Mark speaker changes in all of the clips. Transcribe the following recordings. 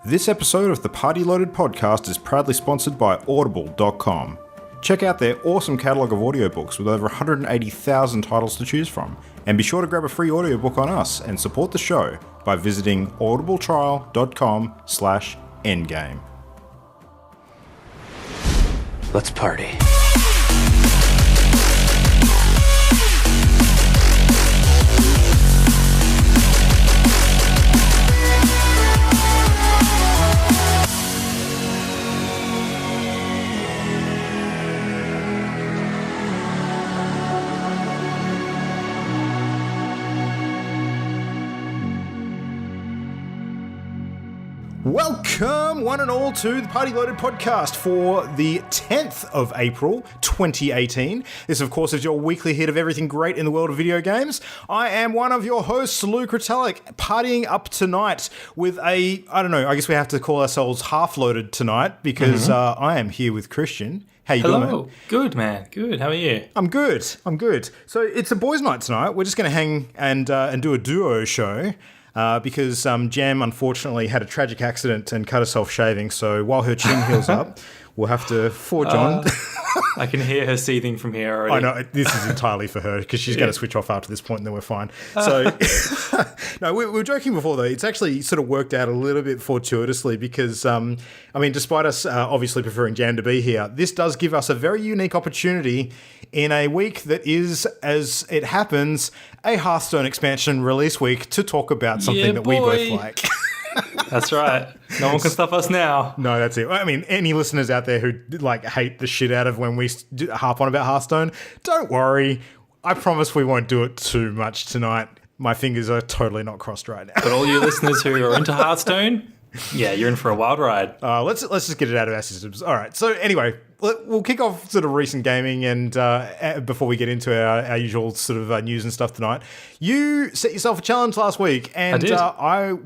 Speaker 1: This episode of the Party Loaded podcast is proudly sponsored by Audible.com. Check out their awesome catalogue of audiobooks with over 180,000 titles to choose from. And be sure to grab a free audiobook on us and support the show by visiting audibletrial.com/endgame.
Speaker 2: Let's party.
Speaker 1: Welcome, one and all, to the Party Loaded podcast for the 10th of April, 2018. This, of course, is your weekly hit of everything great in the world of video games. I am one of your hosts, Lou Kratelik, partying up tonight with I guess we have to call ourselves half-loaded tonight because I am here with Christian. How you doing, man?
Speaker 3: Good, man. Good. How are you?
Speaker 1: I'm good. So it's a boys' night tonight. We're just going to hang and do a duo show. Because Jam unfortunately had a tragic accident and cut herself shaving, so while her chin heals up, we'll have to forge on.
Speaker 3: I can hear her seething from here already.
Speaker 1: I know, this is entirely for her, because she's going to switch off after this point and then we're fine. So, no, we were joking before though, it's actually sort of worked out a little bit fortuitously because, despite us obviously preferring Jam to be here, this does give us a very unique opportunity in a week that is, as it happens, a Hearthstone expansion release week to talk about something that we both like.
Speaker 3: That's right. No one can stop us now.
Speaker 1: No, that's it. I mean, any listeners out there who hate the shit out of when we harp on about Hearthstone, don't worry. I promise we won't do it too much tonight. My fingers are totally not crossed right now.
Speaker 3: But all you listeners who are into Hearthstone, yeah, you're in for a wild ride.
Speaker 1: Let's just get it out of our systems. All right. So anyway, we'll kick off sort of recent gaming and before we get into our usual sort of news and stuff tonight. You set yourself a challenge last week, and I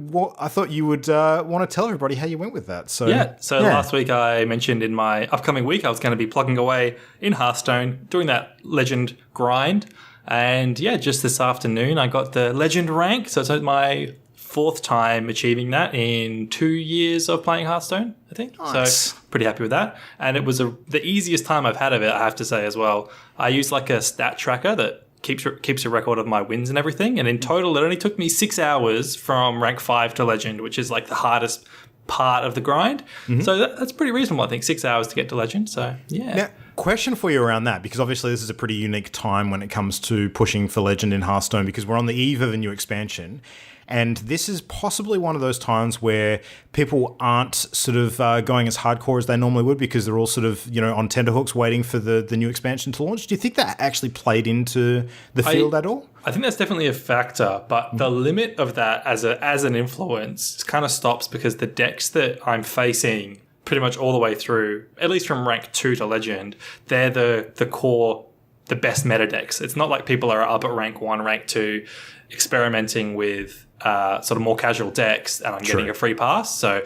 Speaker 1: thought you would want to tell everybody how you went with that. So
Speaker 3: last week I mentioned in my upcoming week I was going to be plugging away in Hearthstone, doing that legend grind, and just this afternoon I got the legend rank. So it's my fourth time achieving that in 2 years of playing Hearthstone, I think.
Speaker 1: Nice.
Speaker 3: So pretty happy with that. And it was the easiest time I've had of it, I have to say as well. I used like a stat tracker that keeps a record of my wins and everything. And in total, it only took me 6 hours from rank 5 to legend, which is like the hardest part of the grind. Mm-hmm. So that's pretty reasonable, I think, 6 hours to get to legend. So, yeah.
Speaker 1: Now, question for you around that, because obviously this is a pretty unique time when it comes to pushing for legend in Hearthstone, because we're on the eve of a new expansion. And this is possibly one of those times where people aren't sort of going as hardcore as they normally would because they're all sort of, on tenterhooks waiting for the new expansion to launch. Do you think that actually played into the field at all?
Speaker 3: I think that's definitely a factor, but the limit of that as an influence kind of stops because the decks that I'm facing pretty much all the way through, at least from rank 2 to legend, they're the core, the best meta decks. It's not like people are up at rank 1, rank 2, experimenting with sort of more casual decks and I'm getting a free pass. So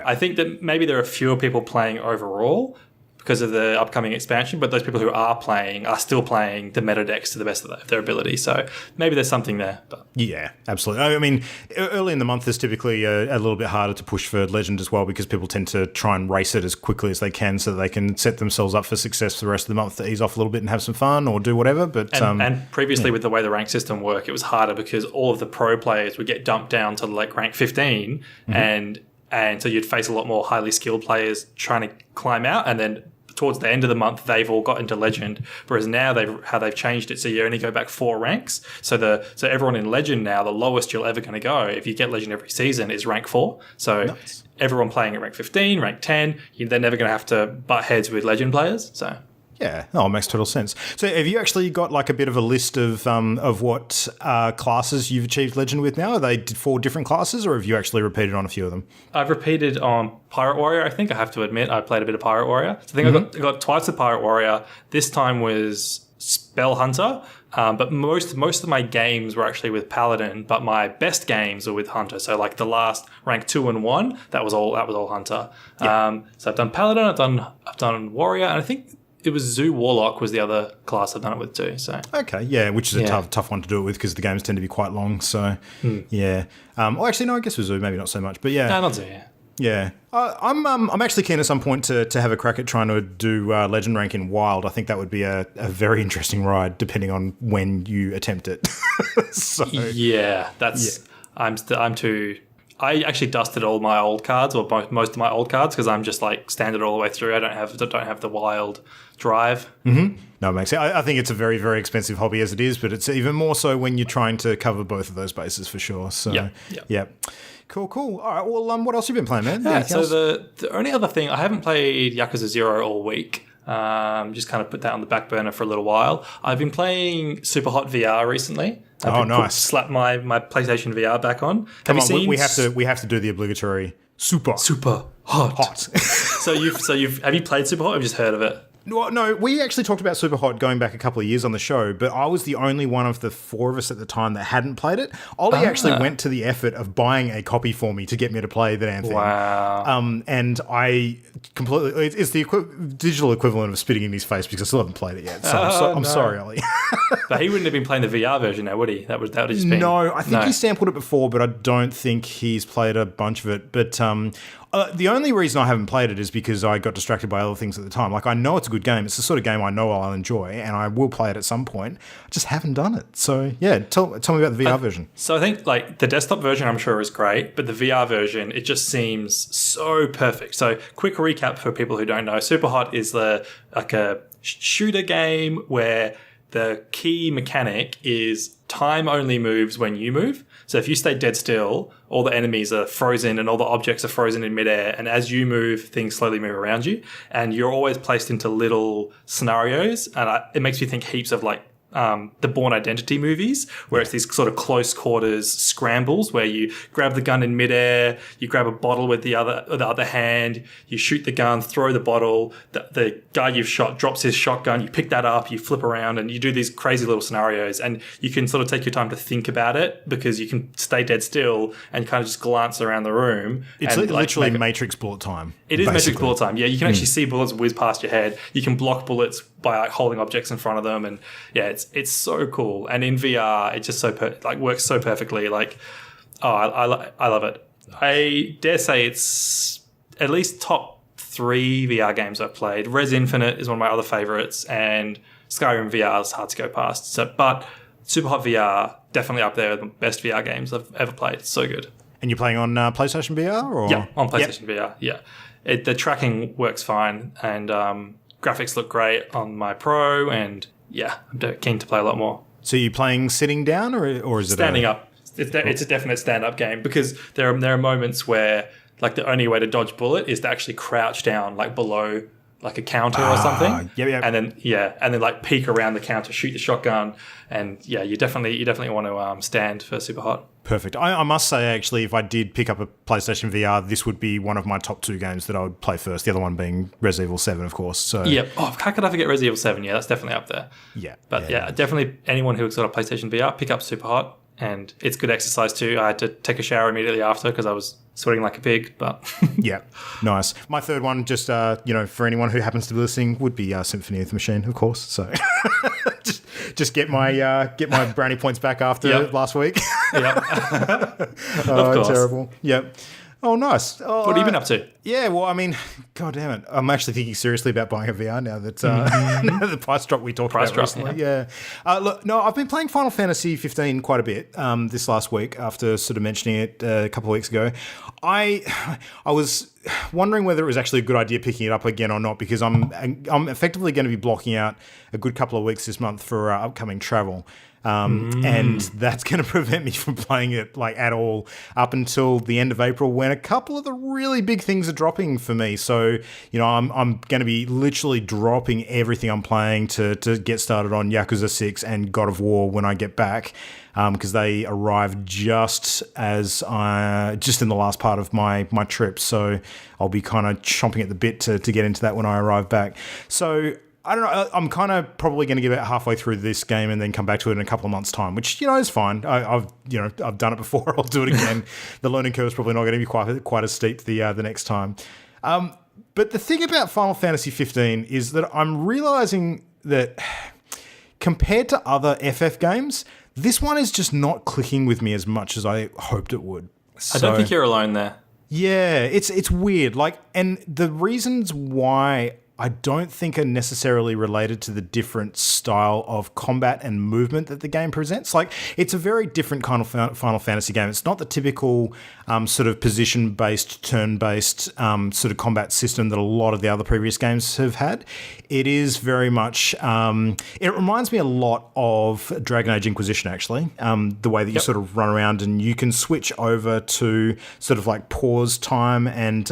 Speaker 3: I think that maybe there are fewer people playing overall because of the upcoming expansion, but those people who are playing are still playing the meta decks to the best of their ability. So maybe there's something there. But.
Speaker 1: Yeah, absolutely. I mean, early in the month is typically a little bit harder to push for legend as well because people tend to try and race it as quickly as they can so that they can set themselves up for success for the rest of the month to ease off a little bit and have some fun or do whatever. But
Speaker 3: and previously with the way the rank system worked, it was harder because all of the pro players would get dumped down to like rank 15 and so you'd face a lot more highly skilled players trying to climb out, and then towards the end of the month, they've all got into legend. Whereas now they've changed it, so you only go back 4 ranks. So everyone in legend now, the lowest you're ever going to go if you get legend every season is rank 4. So everyone playing at rank 15, rank 10, they're never going to have to butt heads with legend players. So.
Speaker 1: Yeah, it makes total sense. So have you actually got like a bit of a list of what classes you've achieved legend with now? Are they 4 different classes or have you actually repeated on a few of them?
Speaker 3: I've repeated on Pirate Warrior, I think. I have to admit, I played a bit of Pirate Warrior. So I think I got twice with Pirate Warrior. This time was Spell Hunter. But most of my games were actually with Paladin, but my best games were with Hunter. So like the last rank 2 and 1, that was all Hunter.
Speaker 1: Yeah.
Speaker 3: So I've done Paladin, I've done Warrior, and I think it was Zoo Warlock was the other class I've done it with too. So
Speaker 1: okay, yeah, which is a tough one to do it with because the games tend to be quite long. So yeah, well, actually no, I guess with Zoo maybe not so much, but yeah,
Speaker 3: no, not Zoo. Yeah.
Speaker 1: Yeah. I'm actually keen at some point to have a crack at trying to do Legend rank in Wild. I think that would be a very interesting ride, depending on when you attempt it. So,
Speaker 3: yeah, that's... Yeah. I'm too... I actually dusted all my old cards, or most of my old cards, because I'm just like standard all the way through. I don't have the Wild drive.
Speaker 1: Mm-hmm. No, it makes sense. I think it's a very, very expensive hobby as it is, but it's even more so when you're trying to cover both of those bases for sure. So, yeah. Cool. All right. Well, what else have you been playing, man?
Speaker 3: Yeah. So the only other thing, I haven't played Yakuza 0 all week. Just kind of put that on the back burner for a little while. I've been playing SUPERHOT VR recently.
Speaker 1: Nice.
Speaker 3: Slapped my PlayStation VR back on.
Speaker 1: Come on, we have to do the obligatory super hot.
Speaker 3: So have you played SUPERHOT? I've just heard of it.
Speaker 1: No, we actually talked about SUPERHOT going back a couple of years on the show, but I was the only one of the four of us at the time that hadn't played it. Ollie actually went to the effort of buying a copy for me to get me to play the damn thing.
Speaker 3: Wow.
Speaker 1: And I completely... It's the digital equivalent of spitting in his face because I still haven't played it yet. So I'm sorry, Ollie.
Speaker 3: But he wouldn't have been playing the VR version now, would he? That would have just been...
Speaker 1: No, I think he sampled it before, but I don't think he's played a bunch of it. But... the only reason I haven't played it is because I got distracted by other things at the time. Like, I know it's a good game. It's the sort of game I know I'll enjoy, and I will play it at some point. I just haven't done it. So, yeah, tell me about the VR version.
Speaker 3: So I think, like, the desktop version I'm sure is great, but the VR version, it just seems so perfect. So, quick recap for people who don't know. SUPERHOT is a shooter game where the key mechanic is time only moves when you move. So if you stay dead still, all the enemies are frozen and all the objects are frozen in midair. And as you move, things slowly move around you. And you're always placed into little scenarios. And it makes me think heaps of like the Bourne Identity movies, where it's these sort of close quarters scrambles where you grab the gun in midair, you grab a bottle with the other hand, you shoot the gun, throw the bottle, the guy you've shot drops his shotgun, you pick that up, you flip around, and you do these crazy little scenarios. And you can sort of take your time to think about it because you can stay dead still and kind of just glance around the room.
Speaker 1: It's
Speaker 3: and
Speaker 1: literally Matrix bullet time.
Speaker 3: It is Matrix bullet time. Yeah, you can actually see bullets whiz past your head. You can block bullets by like holding objects in front of them, and yeah, it's so cool. And in VR, it just works so perfectly. Like, I love it. I dare say it's at least top 3 VR games I've played. Res Infinite is one of my other favorites, and Skyrim VR is hard to go past. So, but SUPERHOT VR definitely up there with the best VR games I've ever played. It's so good.
Speaker 1: And you're playing on PlayStation VR, or
Speaker 3: yeah, on PlayStation VR. Yeah, the tracking works fine, and graphics look great on my Pro, and yeah, I'm keen to play a lot more.
Speaker 1: So you're playing sitting down, or is it
Speaker 3: standing up? It's a definite stand-up game because there are moments where like the only way to dodge bullet is to actually crouch down like below like a counter or something.
Speaker 1: Yeah.
Speaker 3: And then like peek around the counter, shoot the shotgun, and yeah, you definitely want to stand for SUPERHOT.
Speaker 1: Perfect. I must say, actually, if I did pick up a PlayStation VR, this would be one of my top 2 games that I would play first. The other one being Resident Evil 7, of course. So
Speaker 3: yeah. Oh, how could I forget Resident Evil 7? Yeah, that's definitely up there.
Speaker 1: Yeah.
Speaker 3: But yeah, definitely anyone who's got a PlayStation VR, pick up SUPERHOT, and it's good exercise too. I had to take a shower immediately after because I was sweating like a pig, but
Speaker 1: yeah, nice. My third one, just for anyone who happens to be listening, would be Symphony of the Machine, of course. So just get my brownie points back after last week.
Speaker 3: Yep.
Speaker 1: Oh, terrible. Yep. Oh, nice. Oh,
Speaker 3: what have you been up to?
Speaker 1: Yeah, well, I mean, God damn it. I'm actually thinking seriously about buying a VR now that the price drop we talked about recently. Yeah. Look, no, I've been playing Final Fantasy 15 quite a bit this last week after sort of mentioning it a couple of weeks ago. I was wondering whether it was actually a good idea picking it up again or not, because I'm effectively going to be blocking out a good couple of weeks this month for upcoming travel. And that's going to prevent me from playing it like at all up until the end of April, when a couple of the really big things are dropping for me. So, I'm going to be literally dropping everything I'm playing to get started on Yakuza 6 and God of War when I get back, because they arrive just in the last part of my trip. So I'll be kind of chomping at the bit to get into that when I arrive back. So I don't know. I'm kind of probably going to get about halfway through this game and then come back to it in a couple of months' time, which is fine. I've done it before. I'll do it again. The learning curve is probably not going to be quite as steep the next time. But the thing about Final Fantasy 15 is that I'm realizing that compared to other FF games, this one is just not clicking with me as much as I hoped it would.
Speaker 3: I don't think you're alone there.
Speaker 1: Yeah, it's weird. Like, and the reasons why I don't think are necessarily related to the different style of combat and movement that the game presents. Like, it's a very different kind of Final Fantasy game. It's not the typical sort of position-based, turn-based sort of combat system that a lot of the other previous games have had. It is very much... it reminds me a lot of Dragon Age Inquisition, actually. The way that you sort of run around and you can switch over to sort of like pause time and,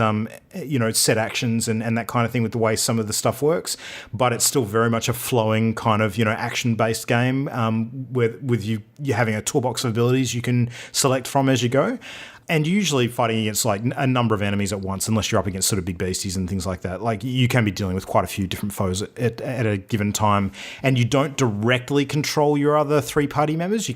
Speaker 1: set actions and that kind of thing with the way some of the stuff works, but it's still very much a flowing kind of action-based game with you having a toolbox of abilities you can select from as you go, and usually fighting against like a number of enemies at once, unless you're up against sort of big beasties and things like that. Like, you can be dealing with quite a few different foes at a given time, and you don't directly control your other three party members. You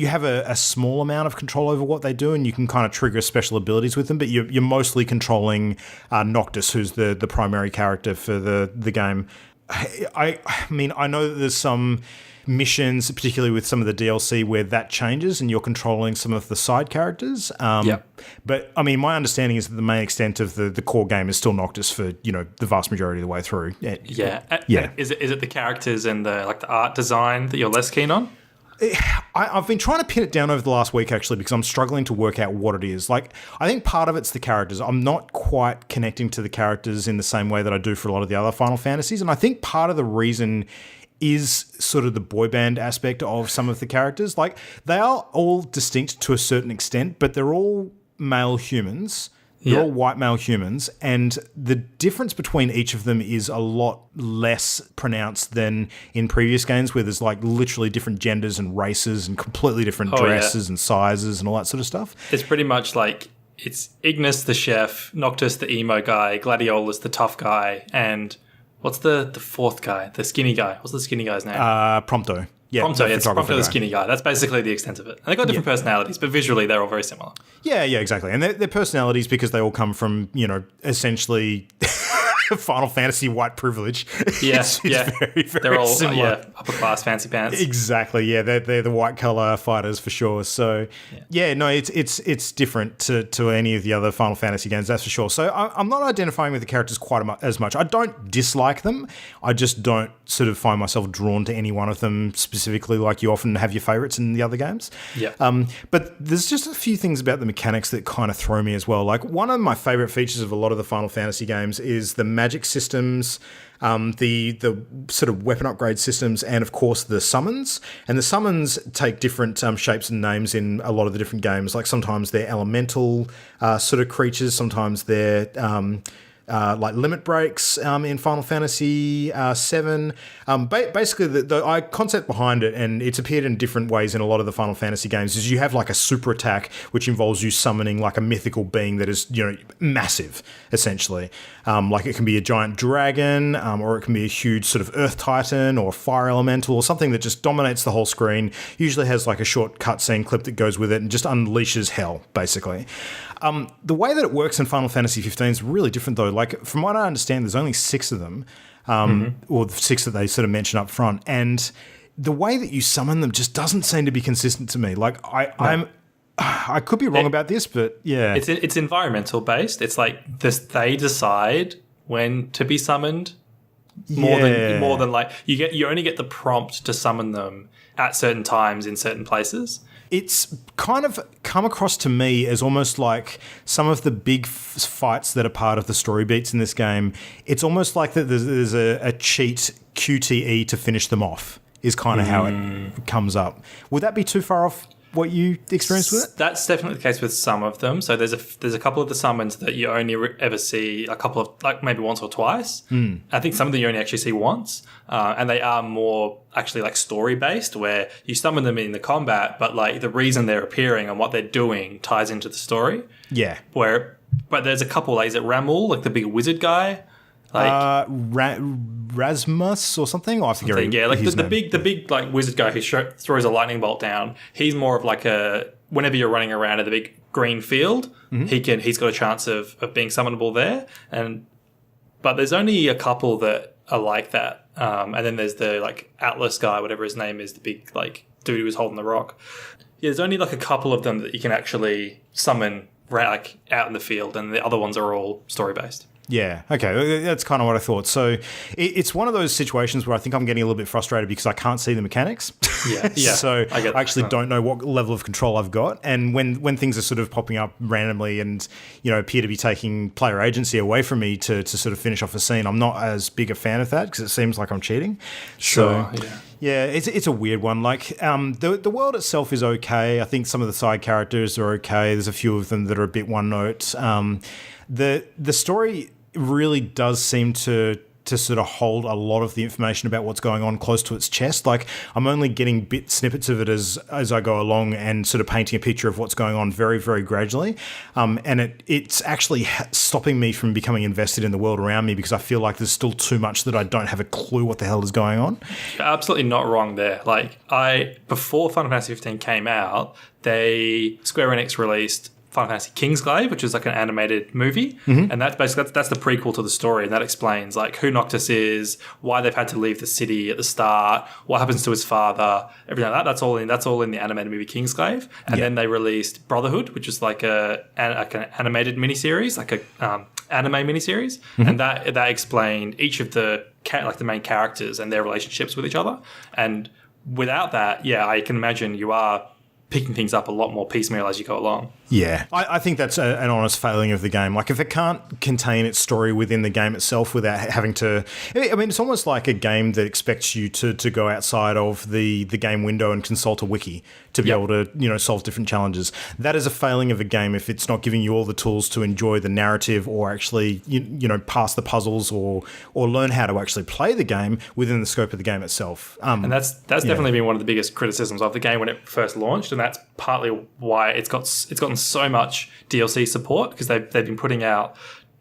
Speaker 1: have a small amount of control over what they do, and you can kind of trigger special abilities with them, but you're mostly controlling Noctis, who's the primary character for the game. I mean, I know that there's some missions, particularly with some of the DLC, where that changes and you're controlling some of the side characters. But I mean, my understanding is that the main extent of the core game is still Noctis for the vast majority of the way through.
Speaker 3: Is it the characters and the art design that you're less keen on?
Speaker 1: I've been trying to pin it down over the last week, actually, because I'm struggling to work out what it is. Like, I think part of it's the characters. I'm not quite connecting to the characters in the same way that I do for a lot of the other Final Fantasies, and I think part of the reason is sort of the boy band aspect of some of the characters. Like, they are all distinct to a certain extent, but they're all male humans. They're all white male humans, and the difference between each of them is a lot less pronounced than in previous games, where there's like literally different genders and races and completely different dresses and sizes and all that sort of stuff.
Speaker 3: It's pretty much like it's Ignis the chef, Noctis the emo guy, Gladiolus the tough guy, and what's the fourth guy, the skinny guy? What's the skinny guy's name?
Speaker 1: Prompto. Yeah,
Speaker 3: Prompto, it's Prompto the skinny guy. That's basically the extent of it. And they've got different personalities, but visually they're all very similar.
Speaker 1: Yeah, exactly. And they're personalities because they all come from, essentially Final Fantasy white privilege. It's very, very
Speaker 3: they're all
Speaker 1: similar.
Speaker 3: upper class fancy pants.
Speaker 1: Exactly. Yeah, they're the white collar fighters for sure. So it's different to any of the other Final Fantasy games, that's for sure. So I'm not identifying with the characters quite as much. I don't dislike them. I just don't sort of find myself drawn to any one of them specifically, like you often have your favorites in the other games.
Speaker 3: Yeah.
Speaker 1: But there's just a few things about the mechanics that kind of throw me as well. Like, one of my favorite features of a lot of the Final Fantasy games is the magic systems, the sort of weapon upgrade systems, and of course the summons. And the summons take different shapes and names in a lot of the different games. Like, sometimes they're elemental sort of creatures, sometimes they're like limit breaks in Final Fantasy VII. Basically, the concept behind it, and it's appeared in different ways in a lot of the Final Fantasy games, is you have like a super attack, which involves you summoning like a mythical being that is, massive, essentially. Like, it can be a giant dragon, or it can be a huge sort of earth titan or fire elemental or something that just dominates the whole screen, usually has like a short cutscene clip that goes with it and just unleashes hell, basically. The way that it works in Final Fantasy 15 is really different, though. Like, from what I understand, there's only 6 of them, or the 6 that they sort of mention up front, and the way that you summon them just doesn't seem to be consistent to me. Like, I could be wrong about this, but yeah,
Speaker 3: it's environmental based. It's like they decide when to be summoned more than like you only get the prompt to summon them at certain times in certain places.
Speaker 1: It's kind of come across to me as almost like some of the big fights that are part of the story beats in this game. It's almost like that there's a cheat QTE to finish them off, is kind of how it comes up. Would that be too far off what you experienced with it?
Speaker 3: That's definitely the case with some of them. So there's a couple of the summons that you only ever see a couple of, like maybe once or twice. I think some of them you only actually see once. And they are more actually like story based, where you summon them in the combat, but like the reason they're appearing and what they're doing ties into the story.
Speaker 1: Yeah.
Speaker 3: But there's a couple, like, is it Ramul, like the big wizard guy? Like
Speaker 1: Rasmus or something? Like
Speaker 3: the big like wizard guy who throws a lightning bolt down. He's more of like whenever you're running around in the big green field, he's got a chance of being summonable there. But there's only a couple that are like that. And then there's the like Atlas guy, whatever his name is, the big like dude who was holding the rock. Yeah, there's only like a couple of them that you can actually summon like out in the field, and the other ones are all story based.
Speaker 1: Yeah, okay, that's kind of what I thought. So it's one of those situations where I think I'm getting a little bit frustrated because I can't see the mechanics.
Speaker 3: Yeah.
Speaker 1: So I actually don't know what level of control I've got. And when things are sort of popping up randomly and, appear to be taking player agency away from me to sort of finish off a scene, I'm not as big a fan of that because it seems like I'm cheating.
Speaker 3: Sure,
Speaker 1: so, yeah, it's a weird one. Like, the world itself is okay. I think some of the side characters are okay. There's a few of them that are a bit one note. The story really does seem to sort of hold a lot of the information about what's going on close to its chest. Like, I'm only getting snippets of it as I go along and sort of painting a picture of what's going on very, very gradually. And it's actually stopping me from becoming invested in the world around me because I feel like there's still too much that I don't have a clue what the hell is going on.
Speaker 3: You're absolutely not wrong there. Like, before Final Fantasy 15 came out, Square Enix released Final Fantasy Kingsglaive, which is like an animated movie, and that's basically that's the prequel to the story, and that explains like who Noctis is, why they've had to leave the city at the start, what happens to his father, everything like that. That's all in the animated movie Kingsglaive, and then they released Brotherhood, which is like an animated miniseries, like a anime miniseries, and that explained each of the main characters and their relationships with each other. And without that, I can imagine you are picking things up a lot more piecemeal as you go along.
Speaker 1: Yeah, I think that's an honest failing of the game. Like, if it can't contain its story within the game itself without having to... I mean, it's almost like a game that expects you to go outside of the game window and consult a wiki to be able to, solve different challenges. That is a failing of a game if it's not giving you all the tools to enjoy the narrative or actually, pass the puzzles or learn how to actually play the game within the scope of the game itself.
Speaker 3: And that's definitely been one of the biggest criticisms of the game when it first launched, and that's partly why it's gotten so much DLC support, because they've been putting out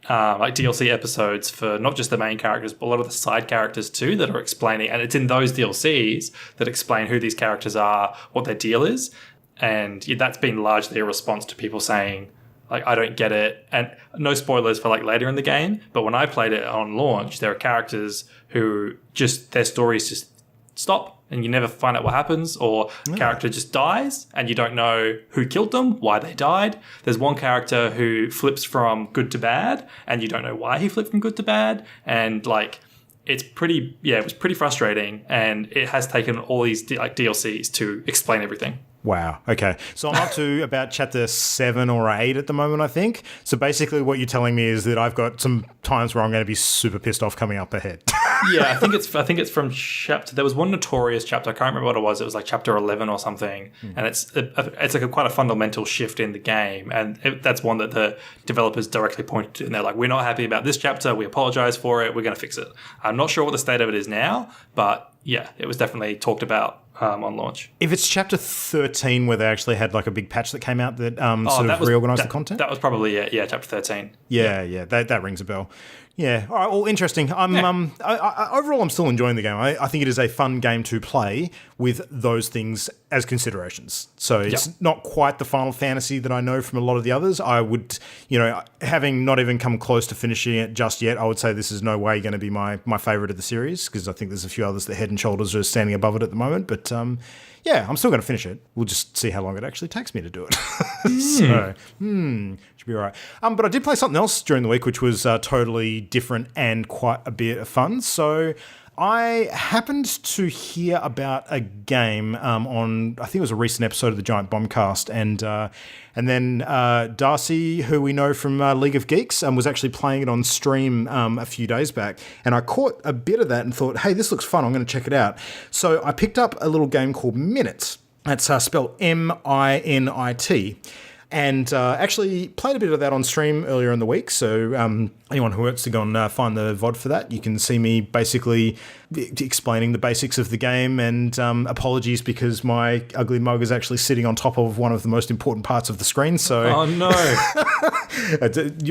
Speaker 3: like DLC episodes for not just the main characters, but a lot of the side characters too that are explaining, and it's in those DLCs that explain who these characters are, what their deal is, and that's been largely a response to people saying, like, I don't get it. And no spoilers for like later in the game, but when I played it on launch, there are characters who just their stories just stop and you never find out what happens, or character just dies and you don't know who killed them, why they died. There's one character who flips from good to bad and you don't know why he flipped from good to bad. And like, it was pretty frustrating, and it has taken all these DLCs to explain everything.
Speaker 1: Wow. Okay. So I'm up to about chapter 7 or 8 at the moment, I think. So basically what you're telling me is that I've got some times where I'm going to be super pissed off coming up ahead.
Speaker 3: I think it's from chapter... There was one notorious chapter. I can't remember what it was. It was like chapter 11 or something. And it's like quite a fundamental shift in the game. And that's one that the developers directly pointed to. And they're like, we're not happy about this chapter. We apologize for it. We're going to fix it. I'm not sure what the state of it is now, but it was definitely talked about on launch.
Speaker 1: If it's chapter 13 where they actually had like a big patch that came out that reorganized the content?
Speaker 3: That was probably it. Yeah, chapter 13.
Speaker 1: Yeah. That rings a bell. Yeah. All right. Well, interesting. Overall, I'm still enjoying the game. I think it is a fun game to play with those things as considerations. So it's not quite the Final Fantasy that I know from a lot of the others. I would, having not even come close to finishing it just yet, I would say this is no way going to be my favorite of the series, because I think there's a few others that head and shoulders are standing above it at the moment. But I'm still going to finish it. We'll just see how long it actually takes me to do it. Should be all right. But I did play something else during the week, which was totally different and quite a bit of fun. So I happened to hear about a game on, I think it was a recent episode of the Giant Bombcast, and then Darcy, who we know from League of Geeks, was actually playing it on stream a few days back, and I caught a bit of that and thought, hey, this looks fun, I'm going to check it out. So I picked up a little game called Minit. That's spelled Minit. And actually played a bit of that on stream earlier in the week. So anyone who wants to go and find the VOD for that, you can see me basically explaining the basics of the game. And apologies because my ugly mug is actually sitting on top of one of the most important parts of the screen. So
Speaker 3: oh no,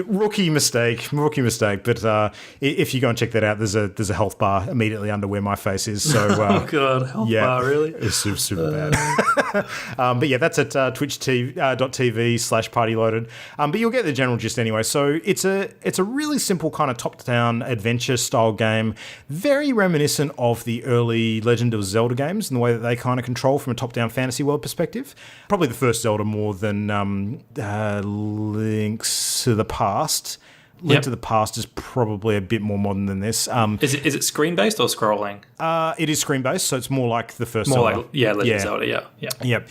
Speaker 1: rookie mistake. But if you go and check that out, there's a health bar immediately under where my face is. So
Speaker 3: oh god, health bar, really?
Speaker 1: It's super bad. But yeah, that's at twitch.tv/partyloaded. But you'll get the general gist anyway. So it's a really simple kind of top-down adventure style game, very reminiscent of the early Legend of Zelda games in the way that they kind of control from a top-down fantasy world perspective. Probably the first Zelda more than Link's to the Past. Link to the Past is probably a bit more modern than this.
Speaker 3: Is it screen-based or scrolling?
Speaker 1: It is screen-based, so it's more like the first
Speaker 3: More
Speaker 1: Zelda.
Speaker 3: like, Legend of Zelda, yeah.
Speaker 1: Yep.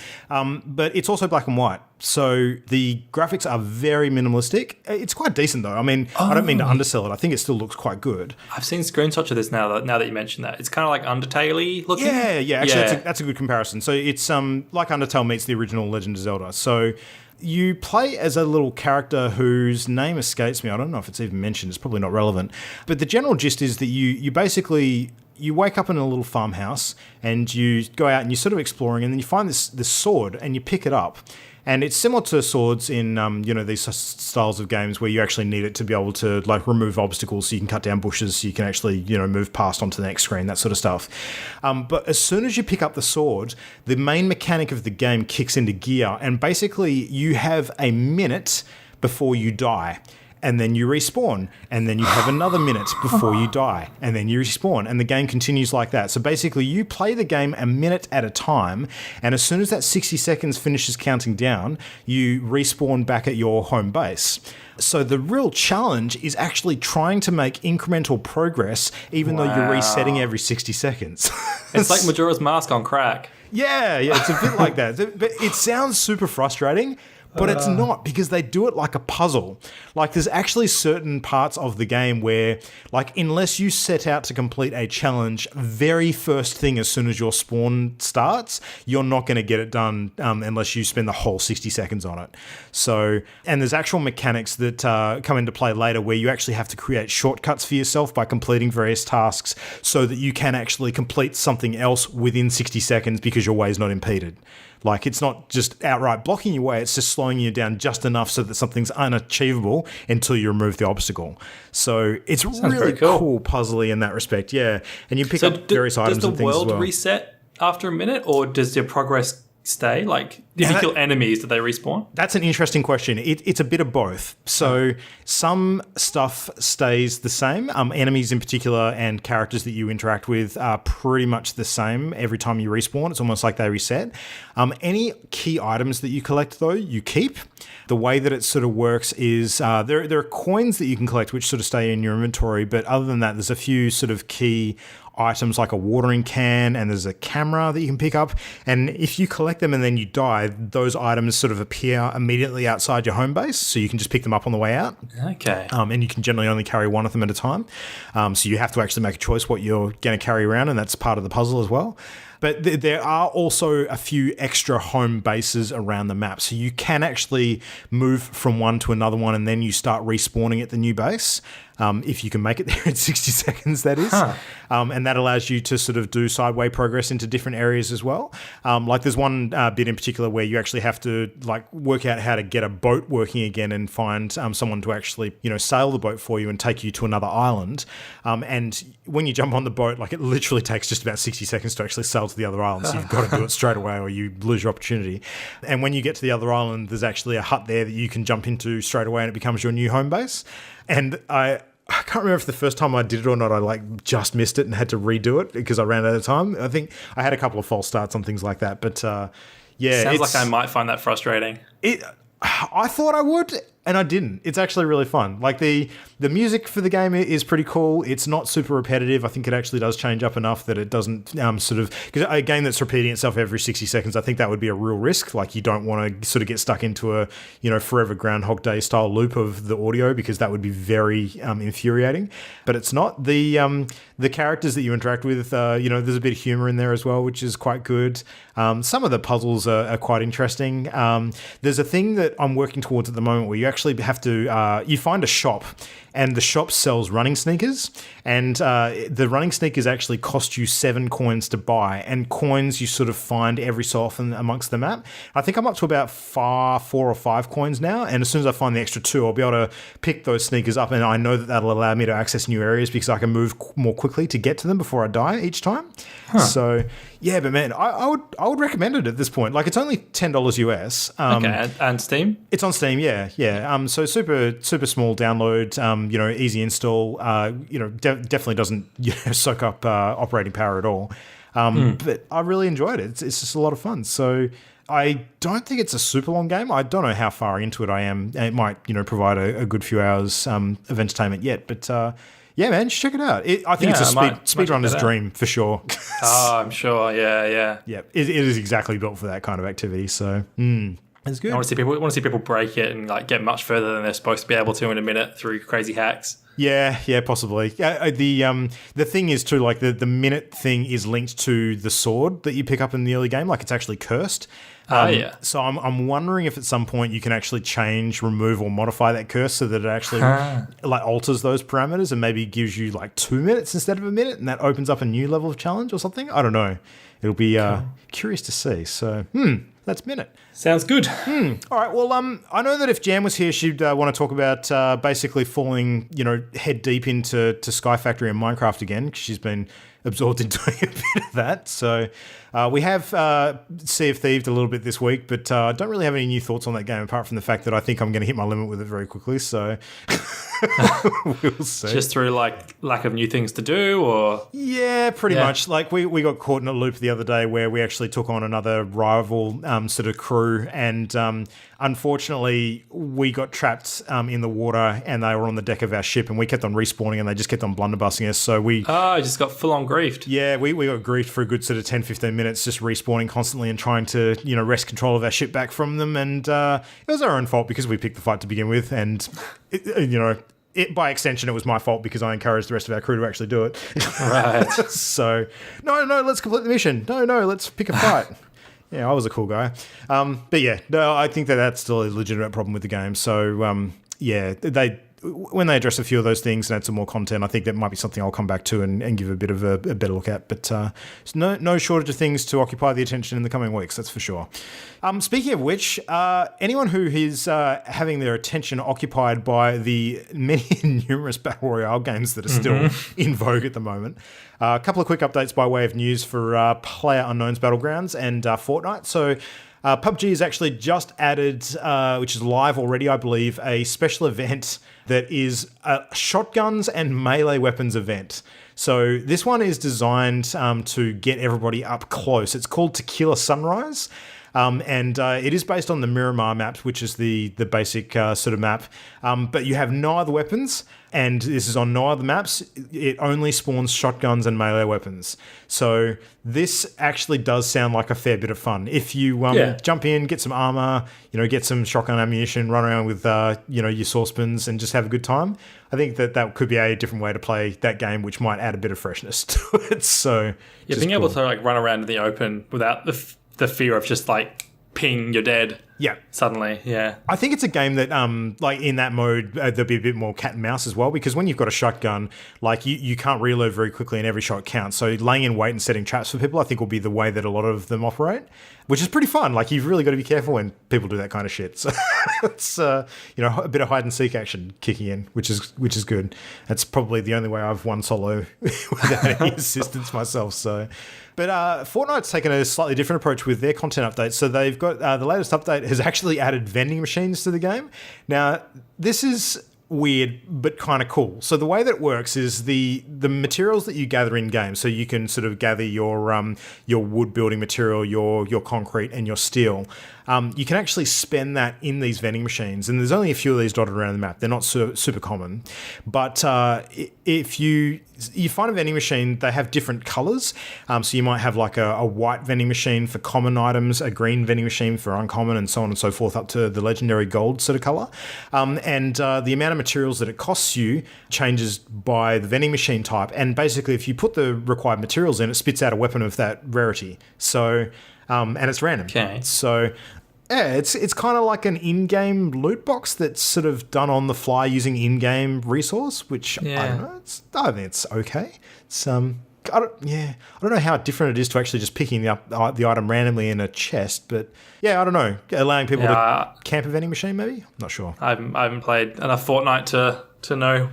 Speaker 1: But it's also black and white. So the graphics are very minimalistic. It's quite decent, though. I mean, I don't mean to undersell it. I think it still looks quite good.
Speaker 3: I've seen screenshots of this now that you mention that. It's kind of like Undertale-y looking.
Speaker 1: Yeah. Actually, that's a good comparison. So it's like Undertale meets the original Legend of Zelda. So you play as a little character whose name escapes me. I don't know if it's even mentioned. It's probably not relevant. But the general gist is that you basically... You wake up in a little farmhouse and you go out and you're sort of exploring, and then you find this sword and you pick it up. And it's similar to swords in these styles of games where you actually need it to be able to like remove obstacles, so you can cut down bushes, so you can actually move past onto the next screen, that sort of stuff. But as soon as you pick up the sword, the main mechanic of the game kicks into gear, and basically you have a minute before you die. And then you respawn, and then you have another minute before you die, and then you respawn, and the game continues like that. So basically, you play the game a minute at a time, and as soon as that 60 seconds finishes counting down, you respawn back at your home base. So the real challenge is actually trying to make incremental progress, even though you're resetting every 60 seconds.
Speaker 3: It's like Majora's Mask on crack.
Speaker 1: Yeah, it's a bit like that. But it sounds super frustrating. But it's not, because they do it like a puzzle. Like, there's actually certain parts of the game where, like, unless you set out to complete a challenge very first thing as soon as your spawn starts, you're not going to get it done unless you spend the whole 60 seconds on it. So, and there's actual mechanics that come into play later where you actually have to create shortcuts for yourself by completing various tasks so that you can actually complete something else within 60 seconds because your way is not impeded. Like, it's not just outright blocking your way, it's just slowing you down just enough so that something's unachievable until you remove the obstacle. So it's really cool puzzly in that respect, yeah. And you pick up various items and things as well.
Speaker 3: Does the world reset after a minute, or does your progress stay? Like, if you kill enemies, do they respawn?
Speaker 1: That's an interesting question. It's a bit of both. So some stuff stays the same. Enemies in particular and characters that you interact with are pretty much the same every time you respawn. It's almost like they reset. Any key items that you collect, though, you keep. The way that it sort of works is there are coins that you can collect which sort of stay in your inventory, but other than that, there's a few sort of key items like a watering can, and there's a camera that you can pick up, and if you collect them and then you die, those items sort of appear immediately outside your home base, so you can just pick them up on the way out.
Speaker 3: Okay.
Speaker 1: And you can generally only carry one of them at a time, so you have to actually make a choice what you're going to carry around, and that's part of the puzzle as well. But there are also a few extra home bases around the map. So you can actually move from one to another one, and then you start respawning at the new base. If you can make it there in 60 seconds, that is. And that allows you to sort of do sideway progress into different areas as well. Like there's one bit in particular where you actually have to like work out how to get a boat working again and find someone to actually, sail the boat for you and take you to another island. And when you jump on the boat, like it literally takes just about 60 seconds to actually sail to the other island. So you've got to do it straight away or you lose your opportunity. And when you get to the other island, there's actually a hut there that you can jump into straight away and it becomes your new home base. And I can't remember if the first time I did it or not, I like just missed it and had to redo it because I ran out of time. I think I had a couple of false starts on things like that. But yeah.
Speaker 3: Sounds like I might find that frustrating.
Speaker 1: I thought I would, and I didn't. It's actually really fun. Like the music for the game is pretty cool. It's not super repetitive. I think it actually does change up enough that it doesn't sort of, because a game that's repeating itself every 60 seconds, I think that would be a real risk. Like you don't want to sort of get stuck into a forever Groundhog Day style loop of the audio because that would be very infuriating. But it's not. The characters that you interact with, there's a bit of humor in there as well, which is quite good. Some of the puzzles are quite interesting. There's a thing that I'm working towards at the moment where you actually have to, you find a shop and the shop sells running sneakers, and the running sneakers actually cost you 7 coins to buy, and coins you sort of find every so often amongst the map. I think I'm up to about 4 or 5 coins now, and as soon as I find the extra 2, I'll be able to pick those sneakers up, and I know that that'll allow me to access new areas because I can move more quickly to get to them before I die each time. So Yeah, but man, I would recommend it at this point. Like, it's only $10 US.
Speaker 3: Okay, and Steam?
Speaker 1: It's on Steam, yeah. So super small download. Easy install. Definitely doesn't soak up operating power at all. But I really enjoyed it. It's just a lot of fun. So I don't think it's a super long game. I don't know how far into it I am. It might provide a good few hours of entertainment yet, but. Yeah, man, just check it out. I think it's a speedrunner's dream for sure.
Speaker 3: Oh, I'm sure. Yeah.
Speaker 1: Yeah, it is exactly built for that kind of activity. So it's good.
Speaker 3: I want to see people break it and like get much further than they're supposed to be able to in a minute through crazy hacks.
Speaker 1: Yeah, possibly. The thing is too, like the minute thing is linked to the sword that you pick up in the early game. Like, it's actually cursed. So I'm wondering if at some point you can actually change, remove, or modify that curse so that it actually like alters those parameters and maybe gives you like 2 minutes instead of a minute, and that opens up a new level of challenge or something. I don't know. It'll be curious to see. So that's Minit.
Speaker 3: Sounds good.
Speaker 1: All right. Well, I know that if Jam was here, she'd want to talk about basically falling, head deep into Sky Factory and Minecraft again, because she's been absorbed in doing a bit of that. So we have Sea of Thieves a little bit this week, but don't really have any new thoughts on that game apart from the fact that I think I'm going to hit my limit with it very quickly. So we'll see.
Speaker 3: Just through like lack of new things to do, or
Speaker 1: yeah, pretty much. Like we got caught in a loop the other day where we actually took on another rival sort of crew, and unfortunately we got trapped in the water, and they were on the deck of our ship, and we kept on respawning, and they just kept on blunderbussing us. So we
Speaker 3: just got full on griefed.
Speaker 1: Yeah, we got griefed for a good sort of 10-15 minutes, just respawning constantly and trying to wrest control of our ship back from them, and it was our own fault because we picked the fight to begin with, and it, by extension, it was my fault because I encouraged the rest of our crew to actually do it.
Speaker 3: Right.
Speaker 1: So, no, let's complete the mission. No, let's pick a fight. Yeah, I was a cool guy. But yeah, no, I think that's still a legitimate problem with the game. So, when they address a few of those things and add some more content, I think that might be something I'll come back to and give a bit of a better look at. But no shortage of things to occupy the attention in the coming weeks, that's for sure. Speaking of which, anyone who is having their attention occupied by the many numerous Battle Royale games that are still in vogue at the moment, a couple of quick updates by way of news for PlayerUnknown's Battlegrounds and Fortnite. So PUBG has actually just added, which is live already, I believe, a special event that is a shotguns and melee weapons event. So this one is designed to get everybody up close. It's called Tequila Sunrise. And it is based on the Miramar map, which is the basic sort of map. But you have no other weapons, and this is on no other maps. It only spawns shotguns and melee weapons. So this actually does sound like a fair bit of fun. If you jump in, get some armor, get some shotgun ammunition, run around with your saucepans and just have a good time, I think that could be a different way to play that game, which might add a bit of freshness to it. So
Speaker 3: being able to like run around in the open without the fear of just like ping, you're dead.
Speaker 1: Yeah.
Speaker 3: Suddenly, yeah.
Speaker 1: I think it's a game that, like in that mode, there'll be a bit more cat and mouse as well, because when you've got a shotgun, like you can't reload very quickly and every shot counts. So laying in wait and setting traps for people, I think will be the way that a lot of them operate, which is pretty fun. Like, you've really got to be careful when people do that kind of shit. So it's, a bit of hide and seek action kicking in, which is good. That's probably the only way I've won solo without any assistance myself. So. But Fortnite's taken a slightly different approach with their content updates. So they've got the latest update has actually added vending machines to the game. Now, this is weird but kind of cool. So the way that it works is the materials that you gather in game. So you can sort of gather your wood building material, your concrete, and your steel. You can actually spend that in these vending machines, and there's only a few of these dotted around the map. They're not super common, but if you find a vending machine, they have different colors. So you might have like a white vending machine for common items, a green vending machine for uncommon, and so on and so forth, up to the legendary gold sort of color. And the amount of materials that it costs you changes by the vending machine type. And basically, if you put the required materials in, it spits out a weapon of that rarity. So, and it's random. Okay. So. Yeah, it's kind of like an in-game loot box that's sort of done on the fly using in-game resource, which I don't know. I think it's okay. It's I don't know how different it is to actually just picking up the item randomly in a chest, but yeah, I don't know. Allowing people to camp a vending machine, maybe. I'm not sure.
Speaker 3: I haven't played enough Fortnite to know